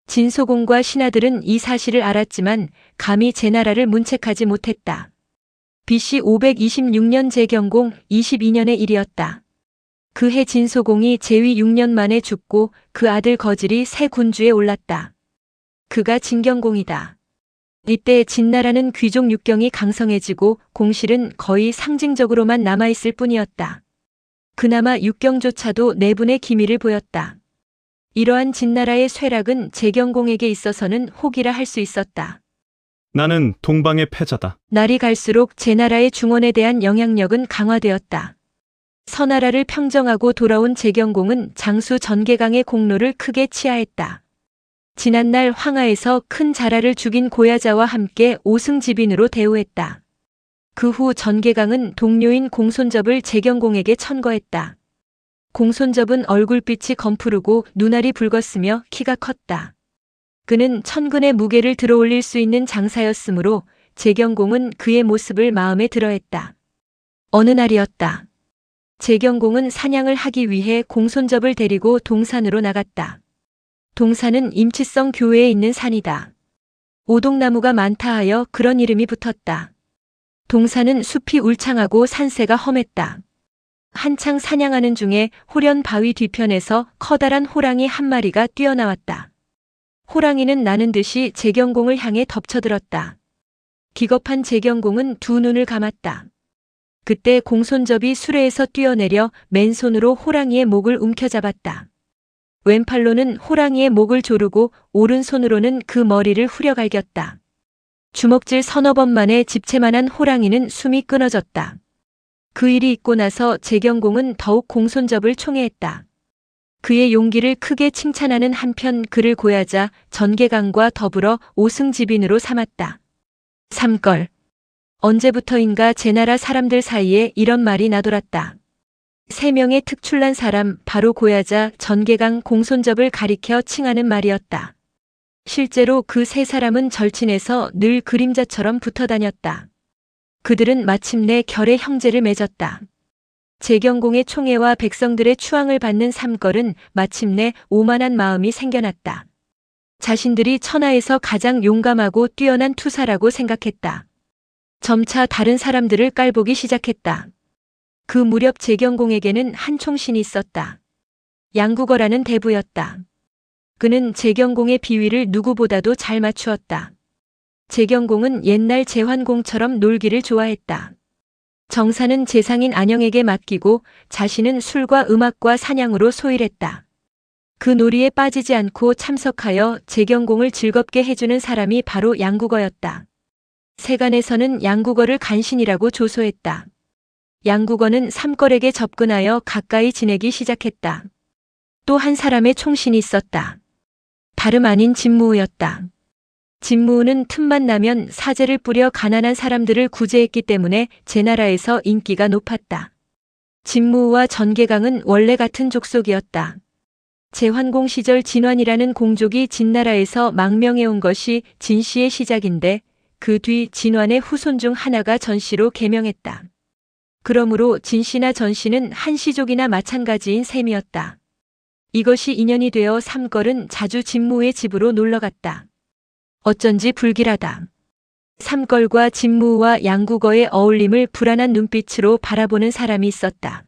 진소공과 신하들은 이 사실을 알았지만 감히 제나라를 문책하지 못했다. BC 526년 재경공 22년의 일이었다. 그해 진소공이 재위 6년 만에 죽고 그 아들 거질이 새 군주에 올랐다. 그가 진경공이다. 이때 진나라는 귀족 육경이 강성해지고 공실은 거의 상징적으로만 남아있을 뿐이었다. 그나마 육경조차도 내분의 기미를 보였다. 이러한 진나라의 쇠락은 재경공에게 있어서는 혹이라 할 수 있었다. 나는 동방의 패자다. 날이 갈수록 제나라의 중원에 대한 영향력은 강화되었다. 서나라를 평정하고 돌아온 재경공은 장수 전개강의 공로를 크게 치하했다. 지난날 황하에서 큰 자라를 죽인 고야자와 함께 오승지빈으로 대우했다. 그 후 전개강은 동료인 공손접을 재경공에게 천거했다. 공손접은 얼굴빛이 검푸르고 눈알이 붉었으며 키가 컸다. 그는 천근의 무게를 들어올릴 수 있는 장사였으므로 재경공은 그의 모습을 마음에 들어했다. 어느 날이었다. 재경공은 사냥을 하기 위해 공손접을 데리고 동산으로 나갔다. 동산은 임치성 교외에 있는 산이다. 오동나무가 많다 하여 그런 이름이 붙었다. 동산은 숲이 울창하고 산세가 험했다. 한창 사냥하는 중에 호련 바위 뒤편에서 커다란 호랑이 한 마리가 뛰어나왔다. 호랑이는 나는 듯이 재경공을 향해 덮쳐들었다. 기겁한 재경공은 두 눈을 감았다. 그때 공손접이 수레에서 뛰어내려 맨손으로 호랑이의 목을 움켜잡았다. 왼팔로는 호랑이의 목을 조르고 오른손으로는 그 머리를 후려갈겼다. 주먹질 서너 번 만에 집채만한 호랑이는 숨이 끊어졌다. 그 일이 있고 나서 재경공은 더욱 공손접을 총애했다. 그의 용기를 크게 칭찬하는 한편 그를 고야자 전개강과 더불어 오승지빈으로 삼았다. 삼걸. 언제부터인가 제나라 사람들 사이에 이런 말이 나돌았다. 세 명의 특출난 사람 바로 고야자 전개강 공손접을 가리켜 칭하는 말이었다. 실제로 그 세 사람은 절친해서 늘 그림자처럼 붙어 다녔다. 그들은 마침내 결의 형제를 맺었다. 재경공의 총애와 백성들의 추앙을 받는 삼걸은 마침내 오만한 마음이 생겨났다. 자신들이 천하에서 가장 용감하고 뛰어난 투사라고 생각했다. 점차 다른 사람들을 깔보기 시작했다. 그 무렵 재경공에게는 한 총신이 있었다. 양국어라는 대부였다. 그는 재경공의 비위를 누구보다도 잘 맞추었다. 재경공은 옛날 제환공처럼 놀기를 좋아했다. 정사는 재상인 안영에게 맡기고 자신은 술과 음악과 사냥으로 소일했다. 그 놀이에 빠지지 않고 참석하여 재경공을 즐겁게 해주는 사람이 바로 양국어였다. 세간에서는 양국어를 간신이라고 조소했다. 양국어는 삼걸에게 접근하여 가까이 지내기 시작했다. 또 한 사람의 총신이 있었다. 다름 아닌 진무우였다. 진무우는 틈만 나면 사제를 뿌려 가난한 사람들을 구제했기 때문에 제나라에서 인기가 높았다. 진무우와 전개강은 원래 같은 족속이었다. 제환공 시절 진환이라는 공족이 진나라에서 망명해온 것이 진씨의 시작인데 그 뒤 진환의 후손 중 하나가 전씨로 개명했다. 그러므로 진씨나 전씨는 한시족이나 마찬가지인 셈이었다. 이것이 인연이 되어 삼걸은 자주 진무우의 집으로 놀러갔다. 어쩐지 불길하다. 삼걸과 진무우와 양국어의 어울림을 불안한 눈빛으로 바라보는 사람이 있었다.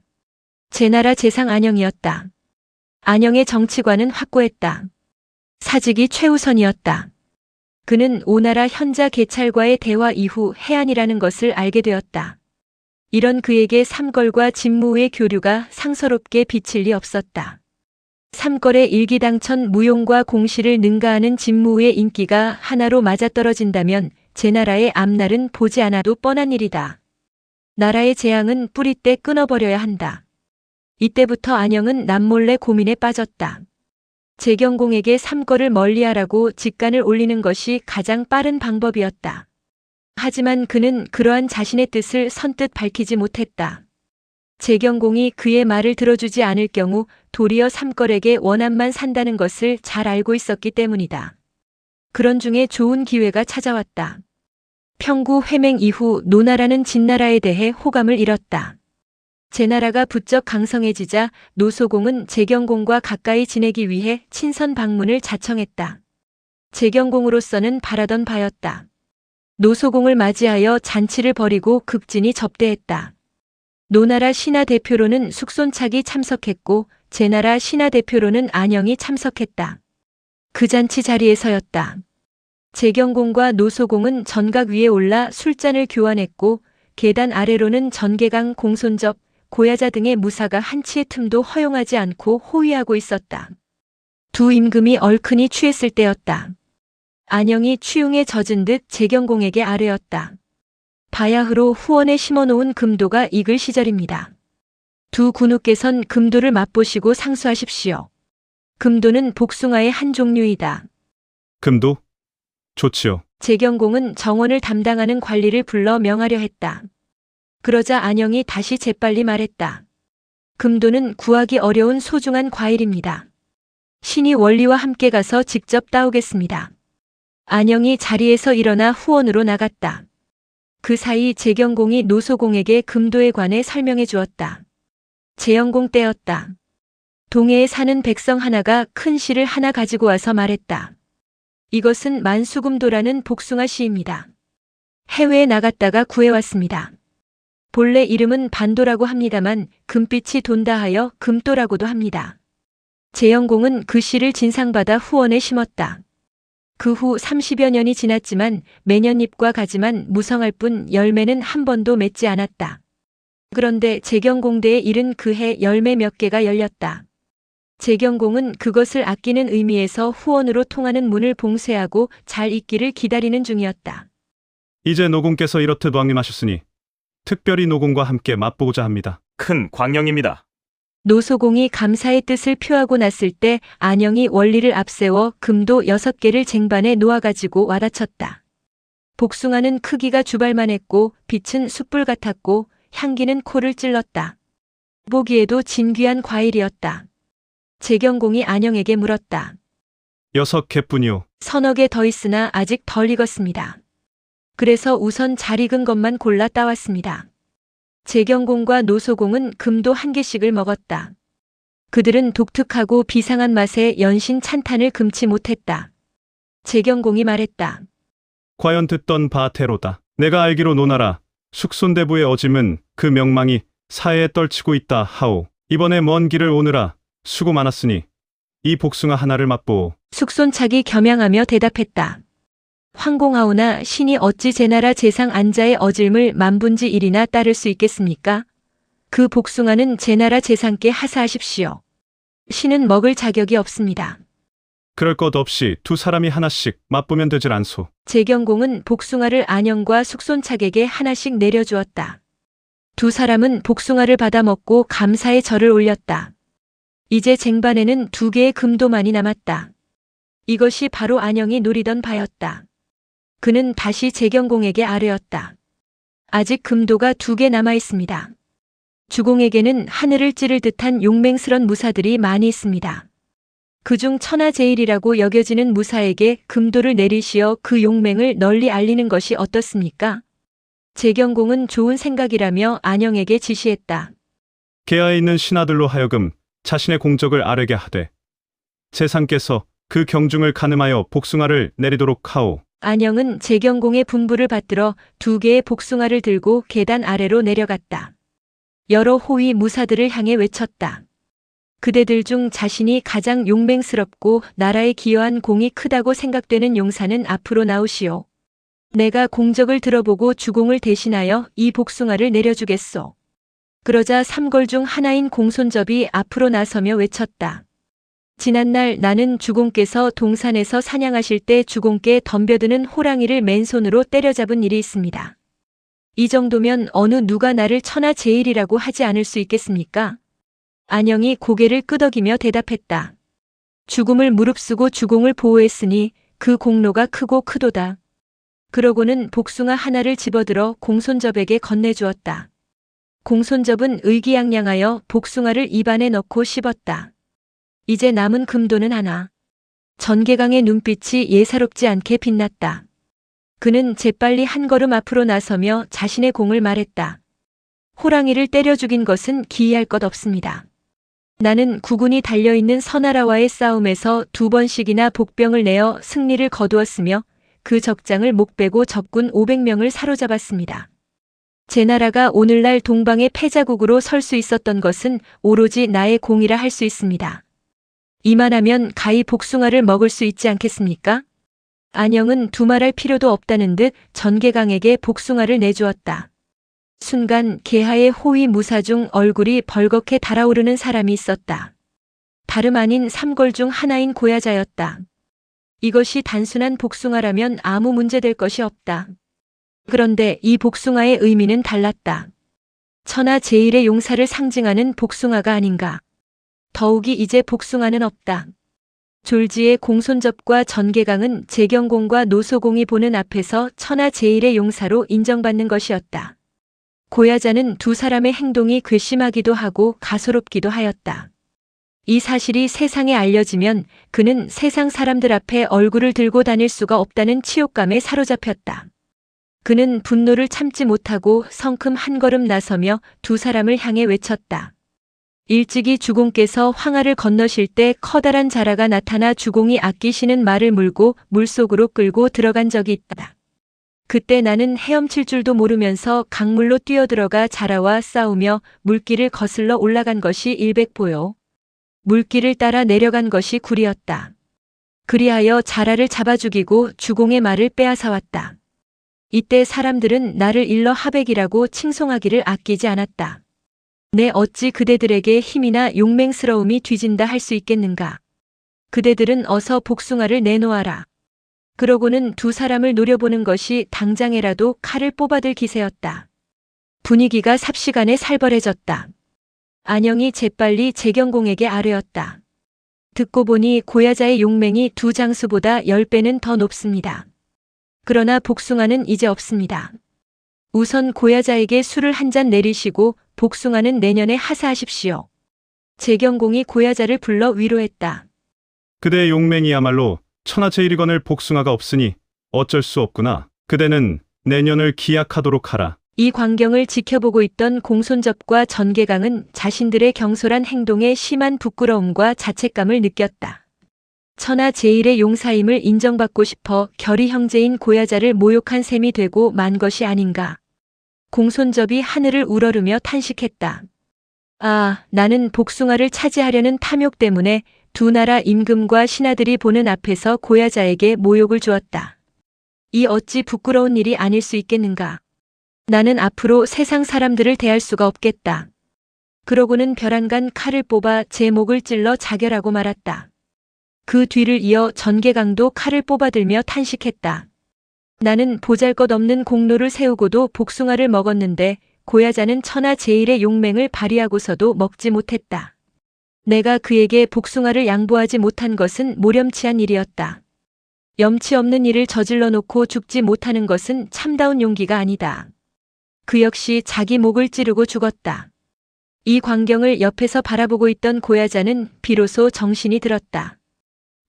제나라 재상 안영이었다. 안영의 정치관은 확고했다. 사직이 최우선이었다. 그는 오나라 현자 계찰과의 대화 이후 해안이라는 것을 알게 되었다. 이런 그에게 삼걸과 진무우의 교류가 상서롭게 비칠 리 없었다. 삼걸의 일기당천 무용과 공시를 능가하는 진무의 인기가 하나로 맞아떨어진다면 제 나라의 앞날은 보지 않아도 뻔한 일이다. 나라의 재앙은 뿌리때 끊어버려야 한다. 이때부터 안영은 남몰래 고민에 빠졌다. 재경공에게 삼걸을 멀리하라고 직간을 올리는 것이 가장 빠른 방법이었다. 하지만 그는 그러한 자신의 뜻을 선뜻 밝히지 못했다. 재경공이 그의 말을 들어주지 않을 경우 도리어 삼걸에게 원한만 산다는 것을 잘 알고 있었기 때문이다. 그런 중에 좋은 기회가 찾아왔다. 평구 회맹 이후 노나라는 진나라에 대해 호감을 잃었다. 제나라가 부쩍 강성해지자 노소공은 재경공과 가까이 지내기 위해 친선 방문을 자청했다. 재경공으로서는 바라던 바였다. 노소공을 맞이하여 잔치를 벌이고 극진히 접대했다. 노나라 신하 대표로는 숙손착이 참석했고 제나라 신하 대표로는 안영이 참석했다. 그 잔치 자리에서였다. 재경공과 노소공은 전각 위에 올라 술잔을 교환했고 계단 아래로는 전개강, 공손접, 고야자 등의 무사가 한치의 틈도 허용하지 않고 호위하고 있었다. 두 임금이 얼큰이 취했을 때였다. 안영이 취웅에 젖은 듯 재경공에게 아뢰었다. 바야흐로 후원에 심어놓은 금도가 익을 시절입니다. 두 군우께선 금도를 맛보시고 상수하십시오. 금도는 복숭아의 한 종류이다. 금도? 좋지요. 재경공은 정원을 담당하는 관리를 불러 명하려 했다. 그러자 안영이 다시 재빨리 말했다. 금도는 구하기 어려운 소중한 과일입니다. 신이 원리와 함께 가서 직접 따오겠습니다. 안영이 자리에서 일어나 후원으로 나갔다. 그 사이 재경공이 노소공에게 금도에 관해 설명해 주었다. 재영공 때였다. 동해에 사는 백성 하나가 큰 시를 하나 가지고 와서 말했다. 이것은 만수금도라는 복숭아 시입니다. 해외에 나갔다가 구해왔습니다. 본래 이름은 반도라고 합니다만 금빛이 돈다 하여 금도라고도 합니다. 재영공은 그 시를 진상받아 후원에 심었다. 그 후 30여 년이 지났지만 매년 잎과 가지만 무성할 뿐 열매는 한 번도 맺지 않았다. 그런데 재경공대에 이른 그 해 열매 몇 개가 열렸다. 재경공은 그것을 아끼는 의미에서 후원으로 통하는 문을 봉쇄하고 잘 익기를 기다리는 중이었다. 이제 노공께서 이렇듯 왕림하셨으니 특별히 노공과 함께 맛보고자 합니다. 큰 광령입니다. 노소공이 감사의 뜻을 표하고 났을 때 안영이 원리를 앞세워 금도 6개를 쟁반에 놓아가지고 와닫혔다. 복숭아는 크기가 주발만했고 빛은 숯불 같았고 향기는 코를 찔렀다. 보기에도 진귀한 과일이었다. 재경공이 안영에게 물었다. 6개뿐이요. 서너 개 더 있으나 아직 덜 익었습니다. 그래서 우선 잘 익은 것만 골라 따왔습니다. 재경공과 노소공은 금도 1개씩을 먹었다. 그들은 독특하고 비상한 맛에 연신 찬탄을 금치 못했다. 재경공이 말했다. 과연 듣던 바테로다. 내가 알기로 노나라 숙손대부의 어짐은 그 명망이 사해에 떨치고 있다 하오. 이번에 먼 길을 오느라 수고 많았으니 이 복숭아 하나를 맛보오. 숙손착이 겸양하며 대답했다. 황공하오나 신이 어찌 제나라 재상 안자의 어질물 만분지 1이나 따를 수 있겠습니까? 그 복숭아는 제나라 재상께 하사하십시오. 신은 먹을 자격이 없습니다. 그럴 것 없이 두 사람이 하나씩 맛보면 되질 않소. 재경공은 복숭아를 안영과 숙손착에게 하나씩 내려주었다. 두 사람은 복숭아를 받아 먹고 감사의 절을 올렸다. 이제 쟁반에는 2개의 금도만이 남았다. 이것이 바로 안영이 노리던 바였다. 그는 다시 재경공에게 아뢰었다. 아직 금도가 2개 남아 있습니다. 주공에게는 하늘을 찌를 듯한 용맹스런 무사들이 많이 있습니다. 그중 천하제일이라고 여겨지는 무사에게 금도를 내리시어 그 용맹을 널리 알리는 것이 어떻습니까? 재경공은 좋은 생각이라며 안영에게 지시했다. 계하에 있는 신하들로 하여금 자신의 공적을 아뢰게 하되 재상께서 그 경중을 가늠하여 복숭아를 내리도록 하오. 안영은 재경공의 분부를 받들어 2개의 복숭아를 들고 계단 아래로 내려갔다. 여러 호위 무사들을 향해 외쳤다. 그대들 중 자신이 가장 용맹스럽고 나라에 기여한 공이 크다고 생각되는 용사는 앞으로 나오시오. 내가 공적을 들어보고 주공을 대신하여 이 복숭아를 내려주겠소. 그러자 3걸 중 하나인 공손접이 앞으로 나서며 외쳤다. 지난날 나는 주공께서 동산에서 사냥하실 때 주공께 덤벼드는 호랑이를 맨손으로 때려잡은 일이 있습니다. 이 정도면 어느 누가 나를 천하제일이라고 하지 않을 수 있겠습니까? 안영이 고개를 끄덕이며 대답했다. 죽음을 무릅쓰고 주공을 보호했으니 그 공로가 크고 크도다. 그러고는 복숭아 하나를 집어들어 공손접에게 건네주었다. 공손접은 의기양양하여 복숭아를 입안에 넣고 씹었다. 이제 남은 금도는 하나. 전개강의 눈빛이 예사롭지 않게 빛났다. 그는 재빨리 한 걸음 앞으로 나서며 자신의 공을 말했다. 호랑이를 때려 죽인 것은 기이할 것 없습니다. 나는 국군이 달려있는 서나라와의 싸움에서 2번씩이나 복병을 내어 승리를 거두었으며 그 적장을 목베고 적군 500명을 사로잡았습니다. 제 나라가 오늘날 동방의 패자국으로 설 수 있었던 것은 오로지 나의 공이라 할 수 있습니다. 이만하면 가히 복숭아를 먹을 수 있지 않겠습니까? 안영은 두말할 필요도 없다는 듯 전개강에게 복숭아를 내주었다. 순간 개하의 호위 무사 중 얼굴이 벌겋게 달아오르는 사람이 있었다. 다름 아닌 삼골 중 하나인 고야자였다. 이것이 단순한 복숭아라면 아무 문제될 것이 없다. 그런데 이 복숭아의 의미는 달랐다. 천하제일의 용사를 상징하는 복숭아가 아닌가. 더욱이 이제 복숭아는 없다. 졸지의 공손접과 전개강은 재경공과 노소공이 보는 앞에서 천하제일의 용사로 인정받는 것이었다. 고야자는 두 사람의 행동이 괘씸하기도 하고 가소롭기도 하였다. 이 사실이 세상에 알려지면 그는 세상 사람들 앞에 얼굴을 들고 다닐 수가 없다는 치욕감에 사로잡혔다. 그는 분노를 참지 못하고 성큼 한 걸음 나서며 두 사람을 향해 외쳤다. 일찍이 주공께서 황하를 건너실 때 커다란 자라가 나타나 주공이 아끼시는 말을 물고 물속으로 끌고 들어간 적이 있다. 그때 나는 헤엄칠 줄도 모르면서 강물로 뛰어들어가 자라와 싸우며 물길을 거슬러 올라간 것이 일백보요. 물길을 따라 내려간 것이 굴이었다. 그리하여 자라를 잡아 죽이고 주공의 말을 빼앗아왔다. 이때 사람들은 나를 일러 하백이라고 칭송하기를 아끼지 않았다. 내 어찌 그대들에게 힘이나 용맹스러움이 뒤진다 할 수 있겠는가. 그대들은 어서 복숭아를 내놓아라. 그러고는 두 사람을 노려보는 것이 당장에라도 칼을 뽑아들 기세였다. 분위기가 삽시간에 살벌해졌다. 안영이 재빨리 재경공에게 아뢰었다. 듣고 보니 고야자의 용맹이 두 장수보다 10배는 더 높습니다. 그러나 복숭아는 이제 없습니다. 우선 고야자에게 술을 한 잔 내리시고 복숭아는 내년에 하사하십시오. 재경공이 고야자를 불러 위로했다. 그대의 용맹이야말로 천하제일이건을 복숭아가 없으니 어쩔 수 없구나. 그대는 내년을 기약하도록 하라. 이 광경을 지켜보고 있던 공손접과 전개강은 자신들의 경솔한 행동에 심한 부끄러움과 자책감을 느꼈다. 천하제일의 용사임을 인정받고 싶어 결의 형제인 고야자를 모욕한 셈이 되고 만 것이 아닌가. 공손접이 하늘을 우러르며 탄식했다. 아, 나는 복숭아를 차지하려는 탐욕 때문에 두 나라 임금과 신하들이 보는 앞에서 고야자에게 모욕을 주었다. 이 어찌 부끄러운 일이 아닐 수 있겠는가. 나는 앞으로 세상 사람들을 대할 수가 없겠다. 그러고는 벼랑간 칼을 뽑아 제 목을 찔러 자결하고 말았다. 그 뒤를 이어 전개강도 칼을 뽑아들며 탄식했다. 나는 보잘것없는 공로를 세우고도 복숭아를 먹었는데 고야자는 천하제일의 용맹을 발휘하고서도 먹지 못했다. 내가 그에게 복숭아를 양보하지 못한 것은 모렴치한 일이었다. 염치 없는 일을 저질러 놓고 죽지 못하는 것은 참다운 용기가 아니다. 그 역시 자기 목을 찌르고 죽었다. 이 광경을 옆에서 바라보고 있던 고야자는 비로소 정신이 들었다.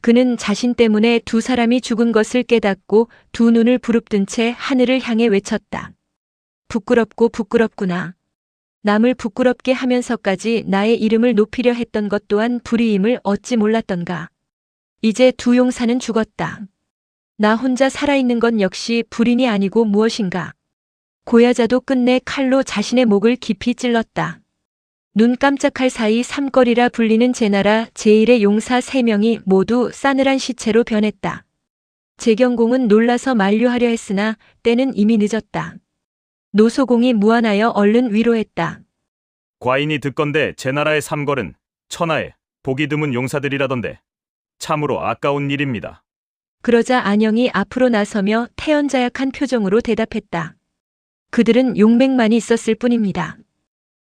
그는 자신 때문에 두 사람이 죽은 것을 깨닫고 두 눈을 부릅뜬 채 하늘을 향해 외쳤다. 부끄럽고 부끄럽구나. 남을 부끄럽게 하면서까지 나의 이름을 높이려 했던 것 또한 불의임을 어찌 몰랐던가. 이제 두 용사는 죽었다. 나 혼자 살아있는 건 역시 불인이 아니고 무엇인가. 고야자도 끝내 칼로 자신의 목을 깊이 찔렀다. 눈 깜짝할 사이 삼거리라 불리는 제나라 제1의 용사 3명이 모두 싸늘한 시체로 변했다. 재경공은 놀라서 만류하려 했으나 때는 이미 늦었다. 노소공이 무안하여 얼른 위로했다. 과인이 듣건대 제나라의 삼걸은 천하에 복이 드문 용사들이라던데 참으로 아까운 일입니다. 그러자 안영이 앞으로 나서며 태연자약한 표정으로 대답했다. 그들은 용맹만이 있었을 뿐입니다.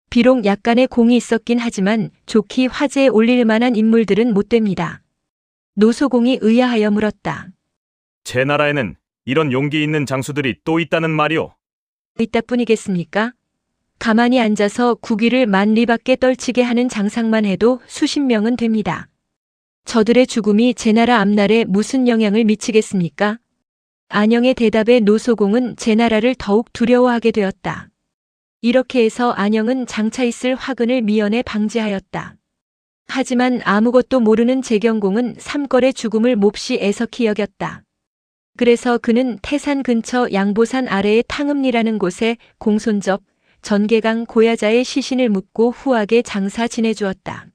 비록 약간의 공이 있었긴 하지만 좋게 화제에 올릴 만한 인물들은 못 됩니다. 노소공이 의아하여 물었다. 제 나라에는 이런 용기 있는 장수들이 또 있다는 말이오. 이따뿐이겠습니까? 가만히 앉아서 국위를 만리밖에 떨치게 하는 장상만 해도 수십 명은 됩니다. 저들의 죽음이 제 나라 앞날에 무슨 영향을 미치겠습니까? 안영의 대답에 노소공은 제 나라를 더욱 두려워하게 되었다. 이렇게 해서 안영은 장차 있을 화근을 미연에 방지하였다. 하지만 아무것도 모르는 재경공은 삼걸의 죽음을 몹시 애석히 여겼다. 그래서 그는 태산 근처 양보산 아래의 탕음리라는 곳에 공손접 전개강 고야자의 시신을 묻고 후하게 장사 지내주었다.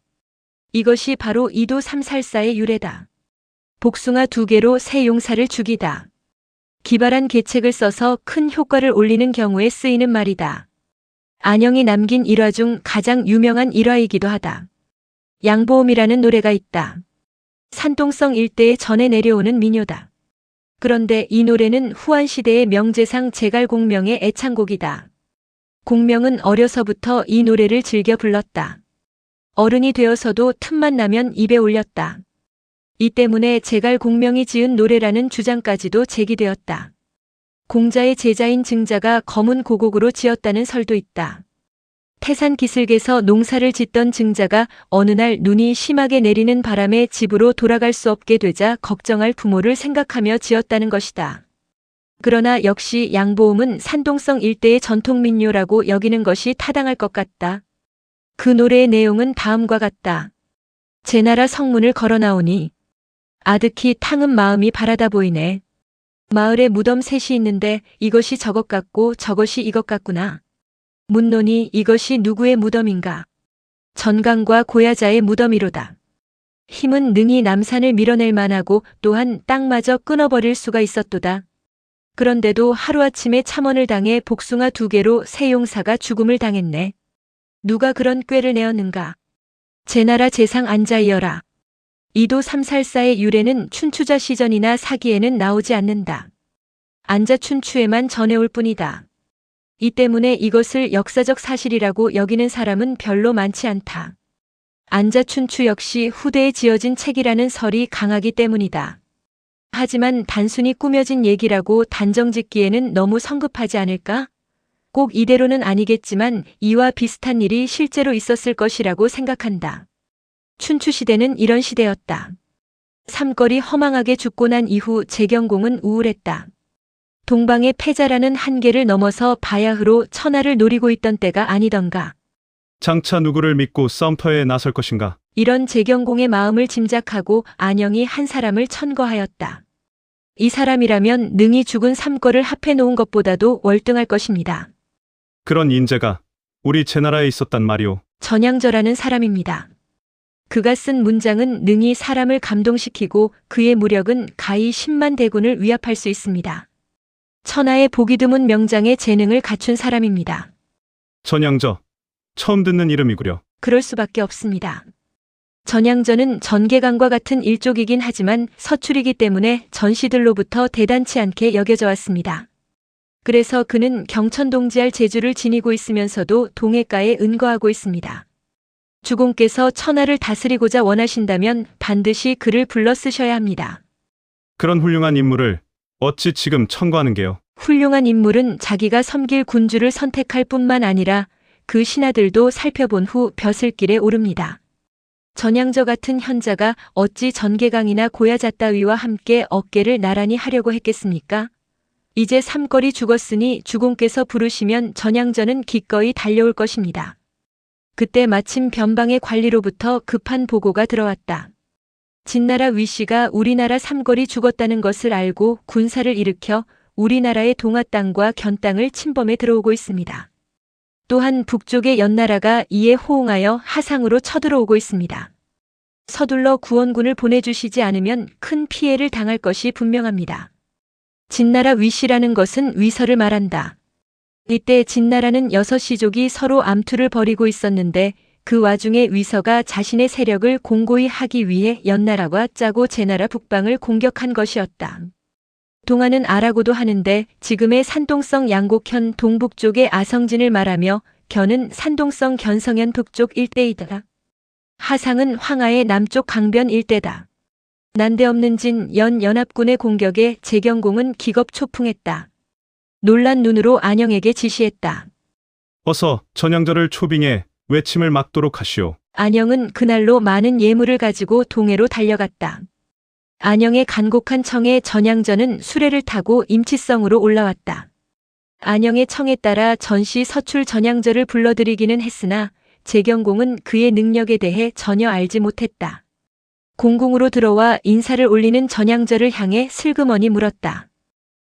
이것이 바로 이도 삼살사의 유래다. 복숭아 2개로 새 용사를 죽이다. 기발한 계책을 써서 큰 효과를 올리는 경우에 쓰이는 말이다. 안영이 남긴 일화 중 가장 유명한 일화이기도 하다. 양보음이라는 노래가 있다. 산동성 일대에 전해 내려오는 민요다. 그런데 이 노래는 후한시대의 명재상 제갈공명의 애창곡이다. 공명은 어려서부터 이 노래를 즐겨 불렀다. 어른이 되어서도 틈만 나면 입에 올렸다. 이 때문에 제갈공명이 지은 노래라는 주장까지도 제기되었다. 공자의 제자인 증자가 검은 고곡으로 지었다는 설도 있다. 태산 기슭에서 농사를 짓던 증자가 어느 날 눈이 심하게 내리는 바람에 집으로 돌아갈 수 없게 되자 걱정할 부모를 생각하며 지었다는 것이다. 그러나 역시 양보음은 산동성 일대의 전통 민요라고 여기는 것이 타당할 것 같다. 그 노래의 내용은 다음과 같다. 제 나라 성문을 걸어 나오니 아득히 탕은 마음이 바라다 보이네. 마을에 무덤 셋이 있는데 이것이 저것 같고 저것이 이것 같구나. 묻노니 이것이 누구의 무덤인가? 전강과 고야자의 무덤이로다. 힘은 능히 남산을 밀어낼 만하고 또한 땅마저 끊어버릴 수가 있었도다. 그런데도 하루아침에 참언을 당해 복숭아 2개로 새 용사가 죽음을 당했네. 누가 그런 꾀를 내었는가? 제 나라 재상 안자이여라. 이도 삼살사의 유래는 춘추자 시전이나 사기에는 나오지 않는다. 안자 춘추에만 전해올 뿐이다. 이 때문에 이것을 역사적 사실이라고 여기는 사람은 별로 많지 않다. 안자 춘추 역시 후대에 지어진 책이라는 설이 강하기 때문이다. 하지만 단순히 꾸며진 얘기라고 단정짓기에는 너무 성급하지 않을까? 꼭 이대로는 아니겠지만 이와 비슷한 일이 실제로 있었을 것이라고 생각한다. 춘추시대는 이런 시대였다. 삼걸이 허망하게 죽고 난 이후 재경공은 우울했다. 동방의 패자라는 한계를 넘어서 바야흐로 천하를 노리고 있던 때가 아니던가. 장차 누구를 믿고 썸터에 나설 것인가? 이런 재경공의 마음을 짐작하고 안영이 한 사람을 천거하였다. 이 사람이라면 능히 죽은 삼걸을 합해 놓은 것보다도 월등할 것입니다. 그런 인재가 우리 제나라에 있었단 말이오. 전양저라는 사람입니다. 그가 쓴 문장은 능히 사람을 감동시키고 그의 무력은 가히 10만 대군을 위압할 수 있습니다. 천하의 보기 드문 명장의 재능을 갖춘 사람입니다. 전양저. 처음 듣는 이름이구려. 그럴 수밖에 없습니다. 전양저는 전개강과 같은 일족이긴 하지만 서출이기 때문에 전시들로부터 대단치 않게 여겨져 왔습니다. 그래서 그는 경천동지할 재주를 지니고 있으면서도 동해가에 은거하고 있습니다. 주공께서 천하를 다스리고자 원하신다면 반드시 그를 불러 쓰셔야 합니다. 그런 훌륭한 인물을 어찌 지금 천거하는 게요? 훌륭한 인물은 자기가 섬길 군주를 선택할 뿐만 아니라 그 신하들도 살펴본 후 벼슬길에 오릅니다. 전양저 같은 현자가 어찌 전개강이나 고야자 따위와 함께 어깨를 나란히 하려고 했겠습니까? 이제 삼걸이 죽었으니 주공께서 부르시면 전양저는 기꺼이 달려올 것입니다. 그때 마침 변방의 관리로부터 급한 보고가 들어왔다. 진나라 위씨가 우리나라 삼걸이 죽었다는 것을 알고 군사를 일으켜 우리나라의 동아 땅과 견 땅을 침범해 들어오고 있습니다. 또한 북쪽의 연나라가 이에 호응하여 하상으로 쳐들어오고 있습니다. 서둘러 구원군을 보내주시지 않으면 큰 피해를 당할 것이 분명합니다. 진나라 위씨라는 것은 위서를 말한다. 이때 진나라는 6시족이 서로 암투를 벌이고 있었는데 그 와중에 위서가 자신의 세력을 공고히 하기 위해 연나라와 짜고 제나라 북방을 공격한 것이었다. 동아는 아라고도 하는데 지금의 산동성 양곡현 동북쪽의 아성진을 말하며 견은 산동성 견성현 북쪽 일대이다. 하상은 황하의 남쪽 강변 일대다. 난데없는 진 연합군의 공격에 재경공은 기겁초풍했다. 놀란 눈으로 안영에게 지시했다. 어서 전향절을 초빙해 외침을 막도록 하시오. 안영은 그날로 많은 예물을 가지고 동해로 달려갔다. 안영의 간곡한 청에 전향전은 수레를 타고 임치성으로 올라왔다. 안영의 청에 따라 전시 서출 전향절을 불러들이기는 했으나 재경공은 그의 능력에 대해 전혀 알지 못했다. 공궁으로 들어와 인사를 올리는 전향절을 향해 슬그머니 물었다.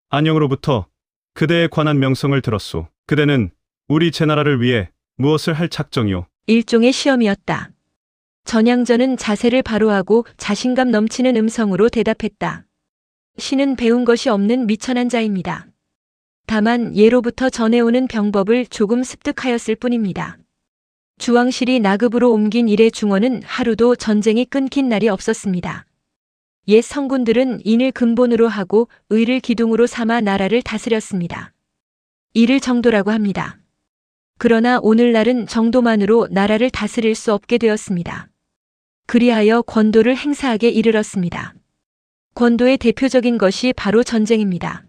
안영으로부터 그대에 관한 명성을 들었소. 그대는 우리 제나라를 위해 무엇을 할 작정이오? 일종의 시험이었다. 전향전은 자세를 바로 하고 자신감 넘치는 음성으로 대답했다. 신은 배운 것이 없는 미천한 자입니다. 다만 예로부터 전해오는 병법을 조금 습득하였을 뿐입니다. 주왕실이 나급으로 옮긴 이래 중원은 하루도 전쟁이 끊긴 날이 없었습니다. 옛 성군들은 인을 근본으로 하고 의를 기둥으로 삼아 나라를 다스렸습니다. 이를 정도라고 합니다. 그러나 오늘날은 정도만으로 나라를 다스릴 수 없게 되었습니다. 그리하여 권도를 행사하게 이르렀습니다. 권도의 대표적인 것이 바로 전쟁입니다.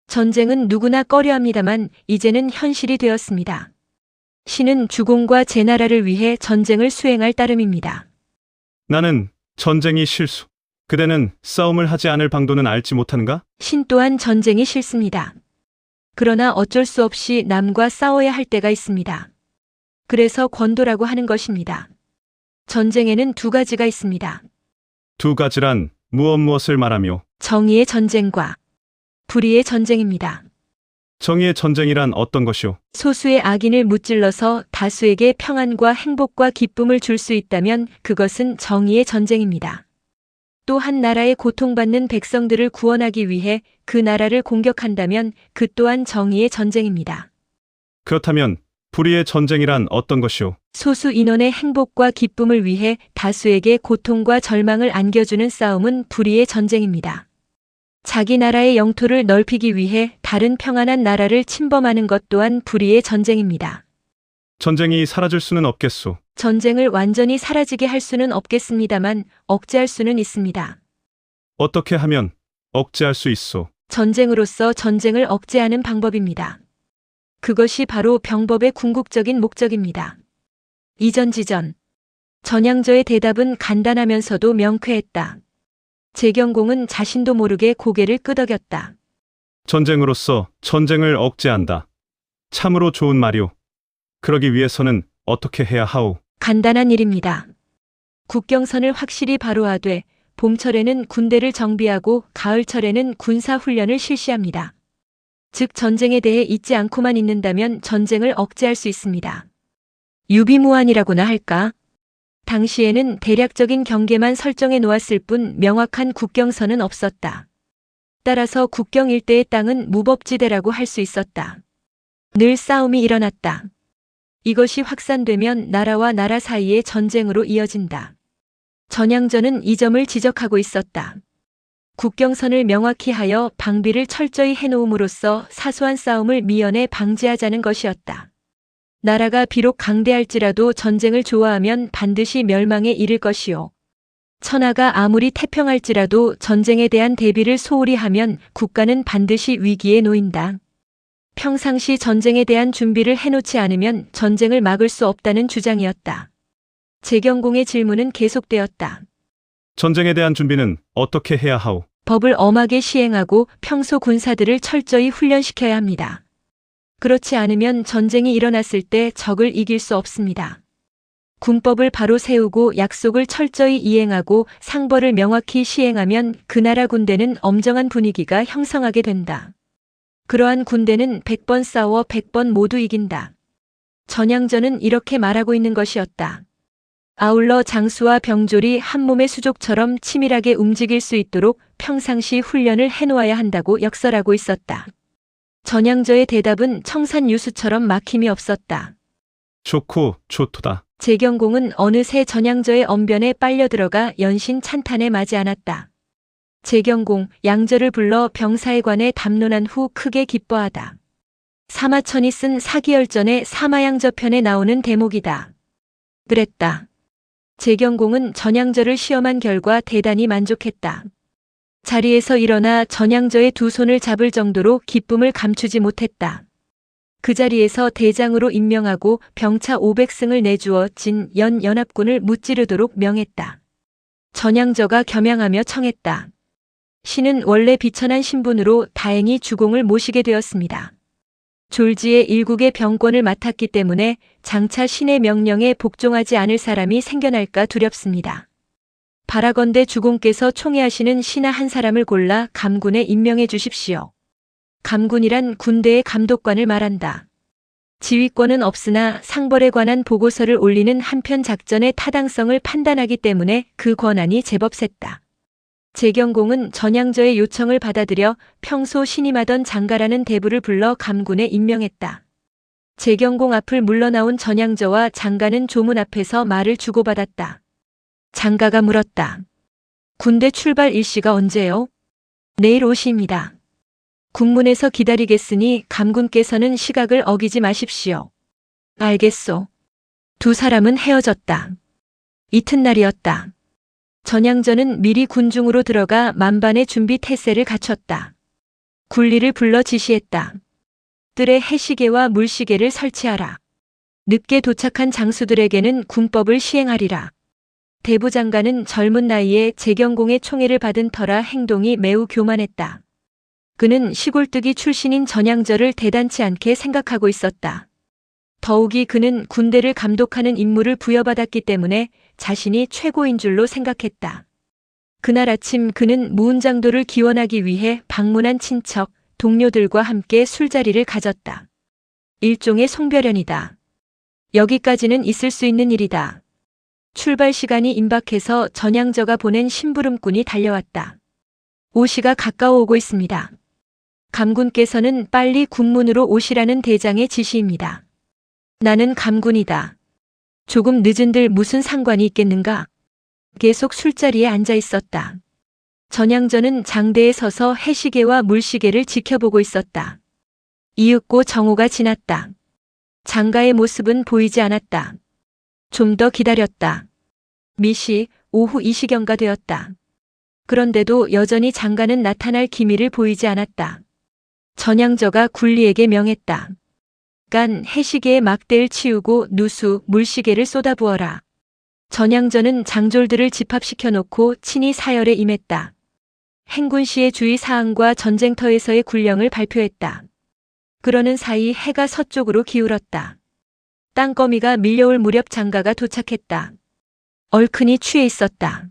전쟁은 누구나 꺼려합니다만 이제는 현실이 되었습니다. 신은 주공과 제나라를 위해 전쟁을 수행할 따름입니다. 나는 전쟁이 실수. 그대는 싸움을 하지 않을 방도는 알지 못하는가? 신 또한 전쟁이 싫습니다. 그러나 어쩔 수 없이 남과 싸워야 할 때가 있습니다. 그래서 권도라고 하는 것입니다. 전쟁에는 두 가지가 있습니다. 두 가지란 무엇을 말하며 정의의 전쟁과 불의의 전쟁입니다. 정의의 전쟁이란 어떤 것이오? 소수의 악인을 무찔러서 다수에게 평안과 행복과 기쁨을 줄 수 있다면 그것은 정의의 전쟁입니다. 또 한 나라의 고통받는 백성들을 구원하기 위해 그 나라를 공격한다면 그 또한 정의의 전쟁입니다. 그렇다면 불의의 전쟁이란 어떤 것이오? 소수 인원의 행복과 기쁨을 위해 다수에게 고통과 절망을 안겨주는 싸움은 불의의 전쟁입니다. 자기 나라의 영토를 넓히기 위해 다른 평안한 나라를 침범하는 것 또한 불의의 전쟁입니다. 전쟁이 사라질 수는 없겠소. 전쟁을 완전히 사라지게 할 수는 없겠습니다만 억제할 수는 있습니다. 어떻게 하면 억제할 수 있소? 전쟁으로서 전쟁을 억제하는 방법입니다. 그것이 바로 병법의 궁극적인 목적입니다. 이전지전. 전향저의 대답은 간단하면서도 명쾌했다. 재경공은 자신도 모르게 고개를 끄덕였다. 전쟁으로서 전쟁을 억제한다. 참으로 좋은 말이오. 그러기 위해서는 어떻게 해야 하오? 간단한 일입니다. 국경선을 확실히 바로하되 봄철에는 군대를 정비하고 가을철에는 군사훈련을 실시합니다. 즉 전쟁에 대해 잊지 않고만 있는다면 전쟁을 억제할 수 있습니다. 유비무환이라고나 할까? 당시에는 대략적인 경계만 설정해 놓았을 뿐 명확한 국경선은 없었다. 따라서 국경 일대의 땅은 무법지대라고 할 수 있었다. 늘 싸움이 일어났다. 이것이 확산되면 나라와 나라 사이의 전쟁으로 이어진다. 전향전은 이 점을 지적하고 있었다. 국경선을 명확히 하여 방비를 철저히 해놓음으로써 사소한 싸움을 미연에 방지하자는 것이었다. 나라가 비록 강대할지라도 전쟁을 좋아하면 반드시 멸망에 이를 것이요. 천하가 아무리 태평할지라도 전쟁에 대한 대비를 소홀히 하면 국가는 반드시 위기에 놓인다. 평상시 전쟁에 대한 준비를 해놓지 않으면 전쟁을 막을 수 없다는 주장이었다. 재경공의 질문은 계속되었다. 전쟁에 대한 준비는 어떻게 해야 하오? 법을 엄하게 시행하고 평소 군사들을 철저히 훈련시켜야 합니다. 그렇지 않으면 전쟁이 일어났을 때 적을 이길 수 없습니다. 군법을 바로 세우고 약속을 철저히 이행하고 상벌을 명확히 시행하면 그 나라 군대는 엄정한 분위기가 형성하게 된다. 그러한 군대는 100번 싸워 100번 모두 이긴다. 전향전은 이렇게 말하고 있는 것이었다. 아울러 장수와 병졸이 한 몸의 수족처럼 치밀하게 움직일 수 있도록 평상시 훈련을 해놓아야 한다고 역설하고 있었다. 전향저의 대답은 청산유수처럼 막힘이 없었다. 좋고 좋도다. 재경공은 어느새 전향저의 언변에 빨려 들어가 연신 찬탄에 맞이 않았다. 재경공, 양저를 불러 병사에 관해 담론한 후 크게 기뻐하다. 사마천이 쓴 사기열전의 사마양저편에 나오는 대목이다. 그랬다. 재경공은 전향저를 시험한 결과 대단히 만족했다. 자리에서 일어나 전향저의 두 손을 잡을 정도로 기쁨을 감추지 못했다. 그 자리에서 대장으로 임명하고 병차 500승을 내주어 진연연합군을 무찌르도록 명했다. 전향저가 겸양하며 청했다. 신은 원래 비천한 신분으로 다행히 주공을 모시게 되었습니다. 졸지에 일국의 병권을 맡았기 때문에 장차 신의 명령에 복종하지 않을 사람이 생겨날까 두렵습니다. 바라건대 주공께서 총애하시는 신하 한 사람을 골라 감군에 임명해 주십시오. 감군이란 군대의 감독관을 말한다. 지휘권은 없으나 상벌에 관한 보고서를 올리는 한편 작전의 타당성을 판단하기 때문에 그 권한이 제법 셌다. 재경공은 전향저의 요청을 받아들여 평소 신임하던 장가라는 대부를 불러 감군에 임명했다. 재경공 앞을 물러나온 전향저와 장가는 조문 앞에서 말을 주고받았다. 장가가 물었다. 군대 출발 일시가 언제요? 내일 5시입니다. 군문에서 기다리겠으니 감군께서는 시각을 어기지 마십시오. 알겠소. 두 사람은 헤어졌다. 이튿날이었다. 전향저는 미리 군중으로 들어가 만반의 준비 태세를 갖췄다. 굴리를 불러 지시했다. 뜰에 해시계와 물시계를 설치하라. 늦게 도착한 장수들에게는 군법을 시행하리라. 대부장관은 젊은 나이에 재경공의 총애를 받은 터라 행동이 매우 교만했다. 그는 시골뜨기 출신인 전향저를 대단치 않게 생각하고 있었다. 더욱이 그는 군대를 감독하는 임무를 부여받았기 때문에 자신이 최고인 줄로 생각했다. 그날 아침 그는 무은장도를 기원하기 위해 방문한 친척, 동료들과 함께 술자리를 가졌다. 일종의 송별연이다. 여기까지는 있을 수 있는 일이다. 출발 시간이 임박해서 전향저가 보낸 심부름꾼이 달려왔다. 5시가 가까워 오고 있습니다. 감군께서는 빨리 군문으로 오시라는 대장의 지시입니다. 나는 감군이다. 조금 늦은들 무슨 상관이 있겠는가? 계속 술자리에 앉아 있었다. 전향저는 장대에 서서 해시계와 물시계를 지켜보고 있었다. 이윽고 정오가 지났다. 장가의 모습은 보이지 않았다. 좀 더 기다렸다. 미시 오후 2시경가 되었다. 그런데도 여전히 장가는 나타날 기미를 보이지 않았다. 전향저가 굴리에게 명했다. 깐 해시계의 막대를 치우고 누수, 물시계를 쏟아부어라. 전향저는 장졸들을 집합시켜 놓고 친히 사열에 임했다. 행군시의 주의 사항과 전쟁터에서의 군령을 발표했다. 그러는 사이 해가 서쪽으로 기울었다. 땅거미가 밀려올 무렵 장가가 도착했다. 얼큰이 취해 있었다.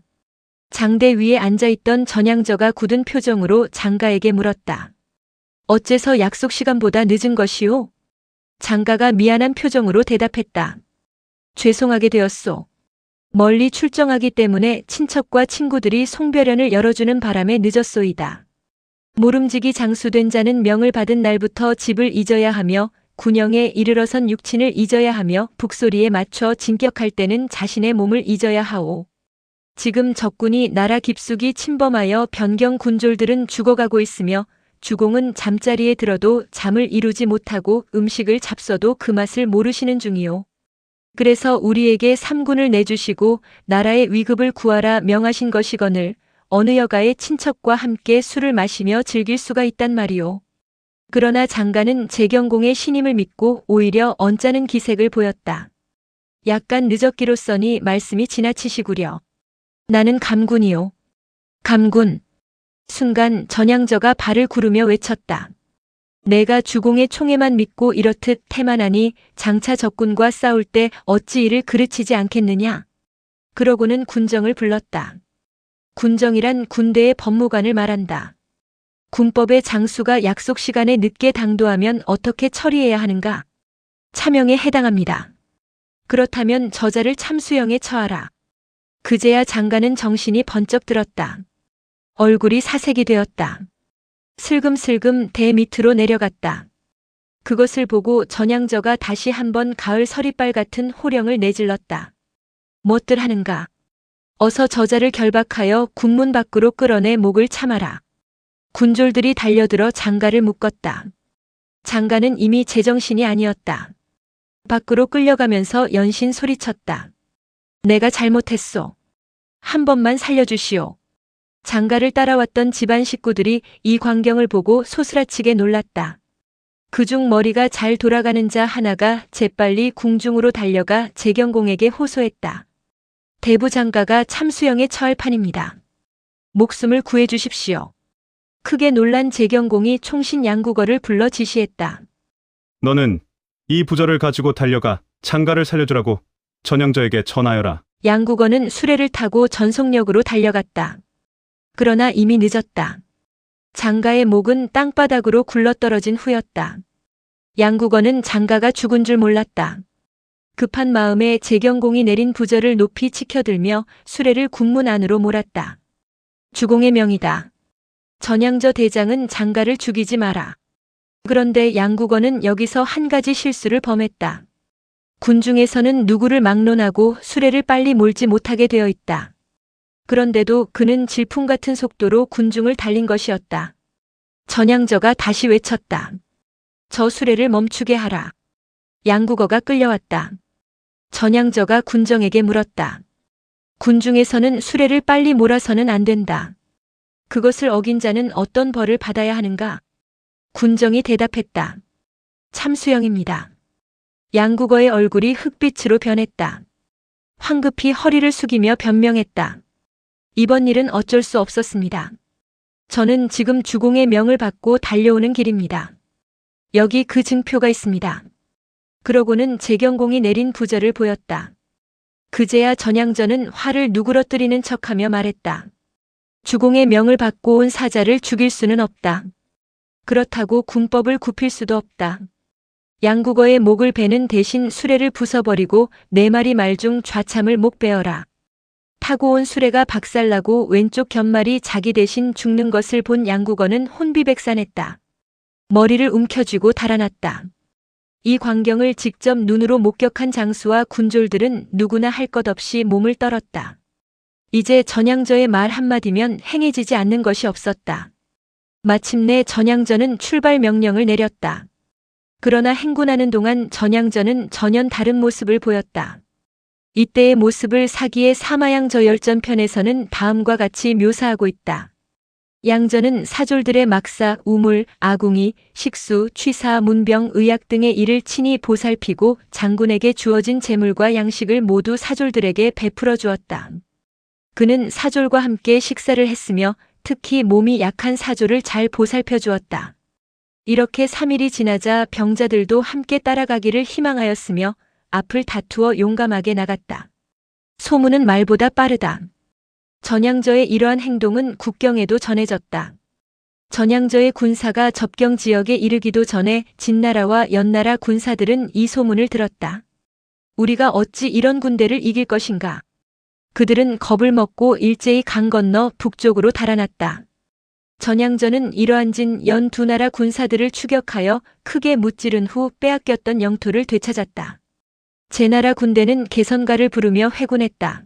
장대 위에 앉아있던 전향저가 굳은 표정으로 장가에게 물었다. 어째서 약속 시간보다 늦은 것이오? 장가가 미안한 표정으로 대답했다. 죄송하게 되었소. 멀리 출정하기 때문에 친척과 친구들이 송별연을 열어주는 바람에 늦었소이다. 모름지기 장수된 자는 명을 받은 날부터 집을 잊어야 하며 군영에 이르러선 육친을 잊어야 하며 북소리에 맞춰 진격할 때는 자신의 몸을 잊어야 하오. 지금 적군이 나라 깊숙이 침범하여 변경 군졸들은 죽어가고 있으며 주공은 잠자리에 들어도 잠을 이루지 못하고 음식을 잡숴도 그 맛을 모르시는 중이오. 그래서 우리에게 삼군을 내주시고 나라의 위급을 구하라 명하신 것이거늘 어느 여가의 친척과 함께 술을 마시며 즐길 수가 있단 말이오. 그러나 장가는 재경공의 신임을 믿고 오히려 언짢은 기색을 보였다. 약간 늦었기로써니 말씀이 지나치시구려. 나는 감군이오. 감군. 순간 전향저가 발을 구르며 외쳤다. 내가 주공의 총애만 믿고 이렇듯 태만하니 장차 적군과 싸울 때 어찌 이를 그르치지 않겠느냐. 그러고는 군정을 불렀다. 군정이란 군대의 법무관을 말한다. 군법의 장수가 약속 시간에 늦게 당도하면 어떻게 처리해야 하는가? 차명에 해당합니다. 그렇다면 저자를 참수형에 처하라. 그제야 장가는 정신이 번쩍 들었다. 얼굴이 사색이 되었다. 슬금슬금 대 밑으로 내려갔다. 그것을 보고 전향저가 다시 한번 가을 서리빨 같은 호령을 내질렀다. 뭣들 하는가? 어서 저자를 결박하여 군문 밖으로 끌어내 목을 참아라. 군졸들이 달려들어 장가를 묶었다. 장가는 이미 제정신이 아니었다. 밖으로 끌려가면서 연신 소리쳤다. 내가 잘못했소. 한 번만 살려주시오. 장가를 따라왔던 집안 식구들이 이 광경을 보고 소스라치게 놀랐다. 그중 머리가 잘 돌아가는 자 하나가 재빨리 궁중으로 달려가 재경공에게 호소했다. 대부장가가 참수형에 처할 판입니다. 목숨을 구해 주십시오. 크게 놀란 재경공이 총신 양국어를 불러 지시했다. 너는 이 부저를 가지고 달려가 장가를 살려주라고 전향저에게 전하여라. 양국어는 수레를 타고 전속력으로 달려갔다. 그러나 이미 늦었다. 장가의 목은 땅바닥으로 굴러떨어진 후였다. 양국어는 장가가 죽은 줄 몰랐다. 급한 마음에 재경공이 내린 부저를 높이 치켜들며 수레를 군문 안으로 몰았다. 주공의 명이다. 전향저 대장은 장가를 죽이지 마라. 그런데 양국어는 여기서 한 가지 실수를 범했다. 군중에서는 누구를 막론하고 수레를 빨리 몰지 못하게 되어 있다. 그런데도 그는 질풍 같은 속도로 군중을 달린 것이었다. 전향저가 다시 외쳤다. 저 수레를 멈추게 하라. 양국어가 끌려왔다. 전향저가 군정에게 물었다. 군중에서는 수레를 빨리 몰아서는 안 된다. 그것을 어긴 자는 어떤 벌을 받아야 하는가? 군정이 대답했다. 참수형입니다. 양국어의 얼굴이 흑빛으로 변했다. 황급히 허리를 숙이며 변명했다. 이번 일은 어쩔 수 없었습니다. 저는 지금 주공의 명을 받고 달려오는 길입니다. 여기 그 증표가 있습니다. 그러고는 재경공이 내린 부저를 보였다. 그제야 전향저는 화를 누그러뜨리는 척하며 말했다. 주공의 명을 받고 온 사자를 죽일 수는 없다. 그렇다고 군법을 굽힐 수도 없다. 양국어의 목을 베는 대신 수레를 부숴버리고 4마리 말 중 좌참을 목 베어라. 타고 온 수레가 박살나고 왼쪽 견말이 자기 대신 죽는 것을 본 양국어는 혼비백산했다. 머리를 움켜쥐고 달아났다. 이 광경을 직접 눈으로 목격한 장수와 군졸들은 누구나 할 것 없이 몸을 떨었다. 이제 전향저의 말 한마디면 행해지지 않는 것이 없었다. 마침내 전향저는 출발 명령을 내렸다. 그러나 행군하는 동안 전향저는 전혀 다른 모습을 보였다. 이때의 모습을 사기의 사마양저 열전편에서는 다음과 같이 묘사하고 있다. 양저는 사졸들의 막사, 우물, 아궁이, 식수, 취사, 문병, 의약 등의 일을 친히 보살피고 장군에게 주어진 재물과 양식을 모두 사졸들에게 베풀어 주었다. 그는 사졸과 함께 식사를 했으며 특히 몸이 약한 사졸을 잘 보살펴 주었다. 이렇게 3일이 지나자 병자들도 함께 따라가기를 희망하였으며 앞을 다투어 용감하게 나갔다. 소문은 말보다 빠르다. 전향저의 이러한 행동은 국경에도 전해졌다. 전향저의 군사가 접경 지역에 이르기도 전에 진나라와 연나라 군사들은 이 소문을 들었다. 우리가 어찌 이런 군대를 이길 것인가? 그들은 겁을 먹고 일제히 강 건너 북쪽으로 달아났다. 전향저는 이러한 진, 연 두 나라 군사들을 추격하여 크게 무찌른 후 빼앗겼던 영토를 되찾았다. 제나라 군대는 개선가를 부르며 회군했다.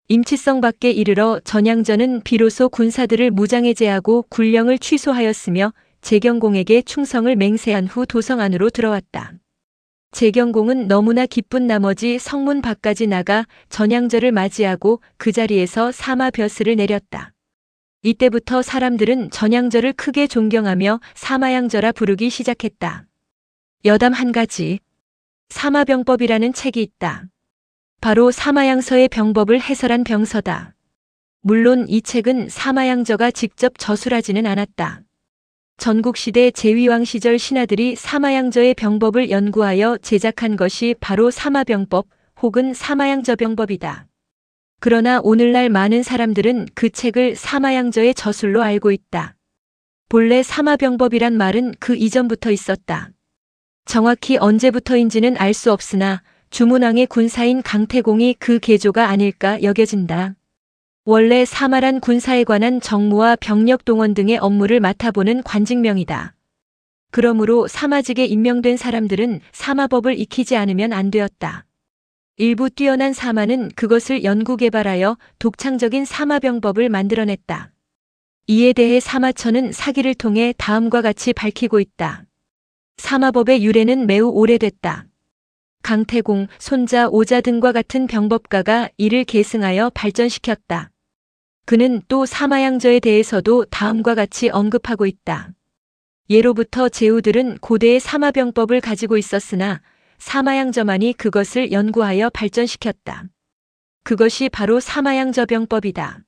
임치성 밖에 이르러 전향저는 비로소 군사들을 무장해제하고 군령을 취소하였으며 재경공에게 충성을 맹세한 후 도성 안으로 들어왔다. 재경공은 너무나 기쁜 나머지 성문 밖까지 나가 전향저를 맞이하고 그 자리에서 사마벼슬을 내렸다. 이때부터 사람들은 전향저를 크게 존경하며 사마양저라 부르기 시작했다. 여담 한 가지. 사마병법이라는 책이 있다. 바로 사마양서의 병법을 해설한 병서다. 물론 이 책은 사마양저가 직접 저술하지는 않았다. 전국시대 제위왕 시절 신하들이 사마양저의 병법을 연구하여 제작한 것이 바로 사마병법 혹은 사마양저병법이다. 그러나 오늘날 많은 사람들은 그 책을 사마양저의 저술로 알고 있다. 본래 사마병법이란 말은 그 이전부터 있었다. 정확히 언제부터인지는 알 수 없으나 주문왕의 군사인 강태공이 그 계조가 아닐까 여겨진다. 원래 사마란 군사에 관한 정무와 병력 동원 등의 업무를 맡아보는 관직명이다. 그러므로 사마직에 임명된 사람들은 사마법을 익히지 않으면 안 되었다. 일부 뛰어난 사마는 그것을 연구 개발하여 독창적인 사마병법을 만들어냈다. 이에 대해 사마천은 사기를 통해 다음과 같이 밝히고 있다. 사마법의 유래는 매우 오래됐다. 강태공, 손자, 오자 등과 같은 병법가가 이를 계승하여 발전시켰다. 그는 또 사마양저에 대해서도 다음과 같이 언급하고 있다. 예로부터 제후들은 고대의 사마병법을 가지고 있었으나 사마양저만이 그것을 연구하여 발전시켰다. 그것이 바로 사마양저병법이다.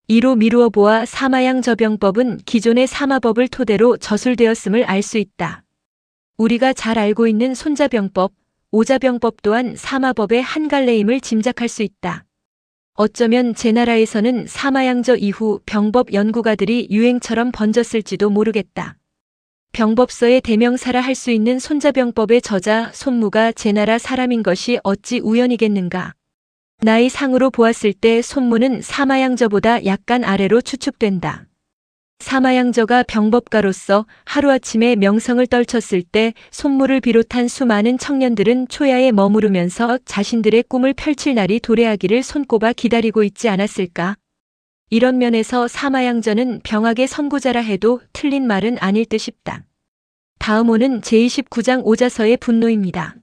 이로 미루어 보아 사마양저병법은 기존의 사마법을 토대로 저술되었음을 알 수 있다. 우리가 잘 알고 있는 손자병법, 오자병법 또한 사마법의 한 갈래임을 짐작할 수 있다. 어쩌면 제나라에서는 사마양저 이후 병법 연구가들이 유행처럼 번졌을지도 모르겠다. 병법서의 대명사라 할 수 있는 손자병법의 저자 손무가 제나라 사람인 것이 어찌 우연이겠는가. 나이 상으로 보았을 때 손무는 사마양저보다 약간 아래로 추측된다. 사마양저가 병법가로서 하루아침에 명성을 떨쳤을 때 손무를 비롯한 수많은 청년들은 초야에 머무르면서 자신들의 꿈을 펼칠 날이 도래하기를 손꼽아 기다리고 있지 않았을까? 이런 면에서 사마양저는 병학의 선구자라 해도 틀린 말은 아닐 듯 싶다. 다음 호는 제29장 오자서의 분노입니다.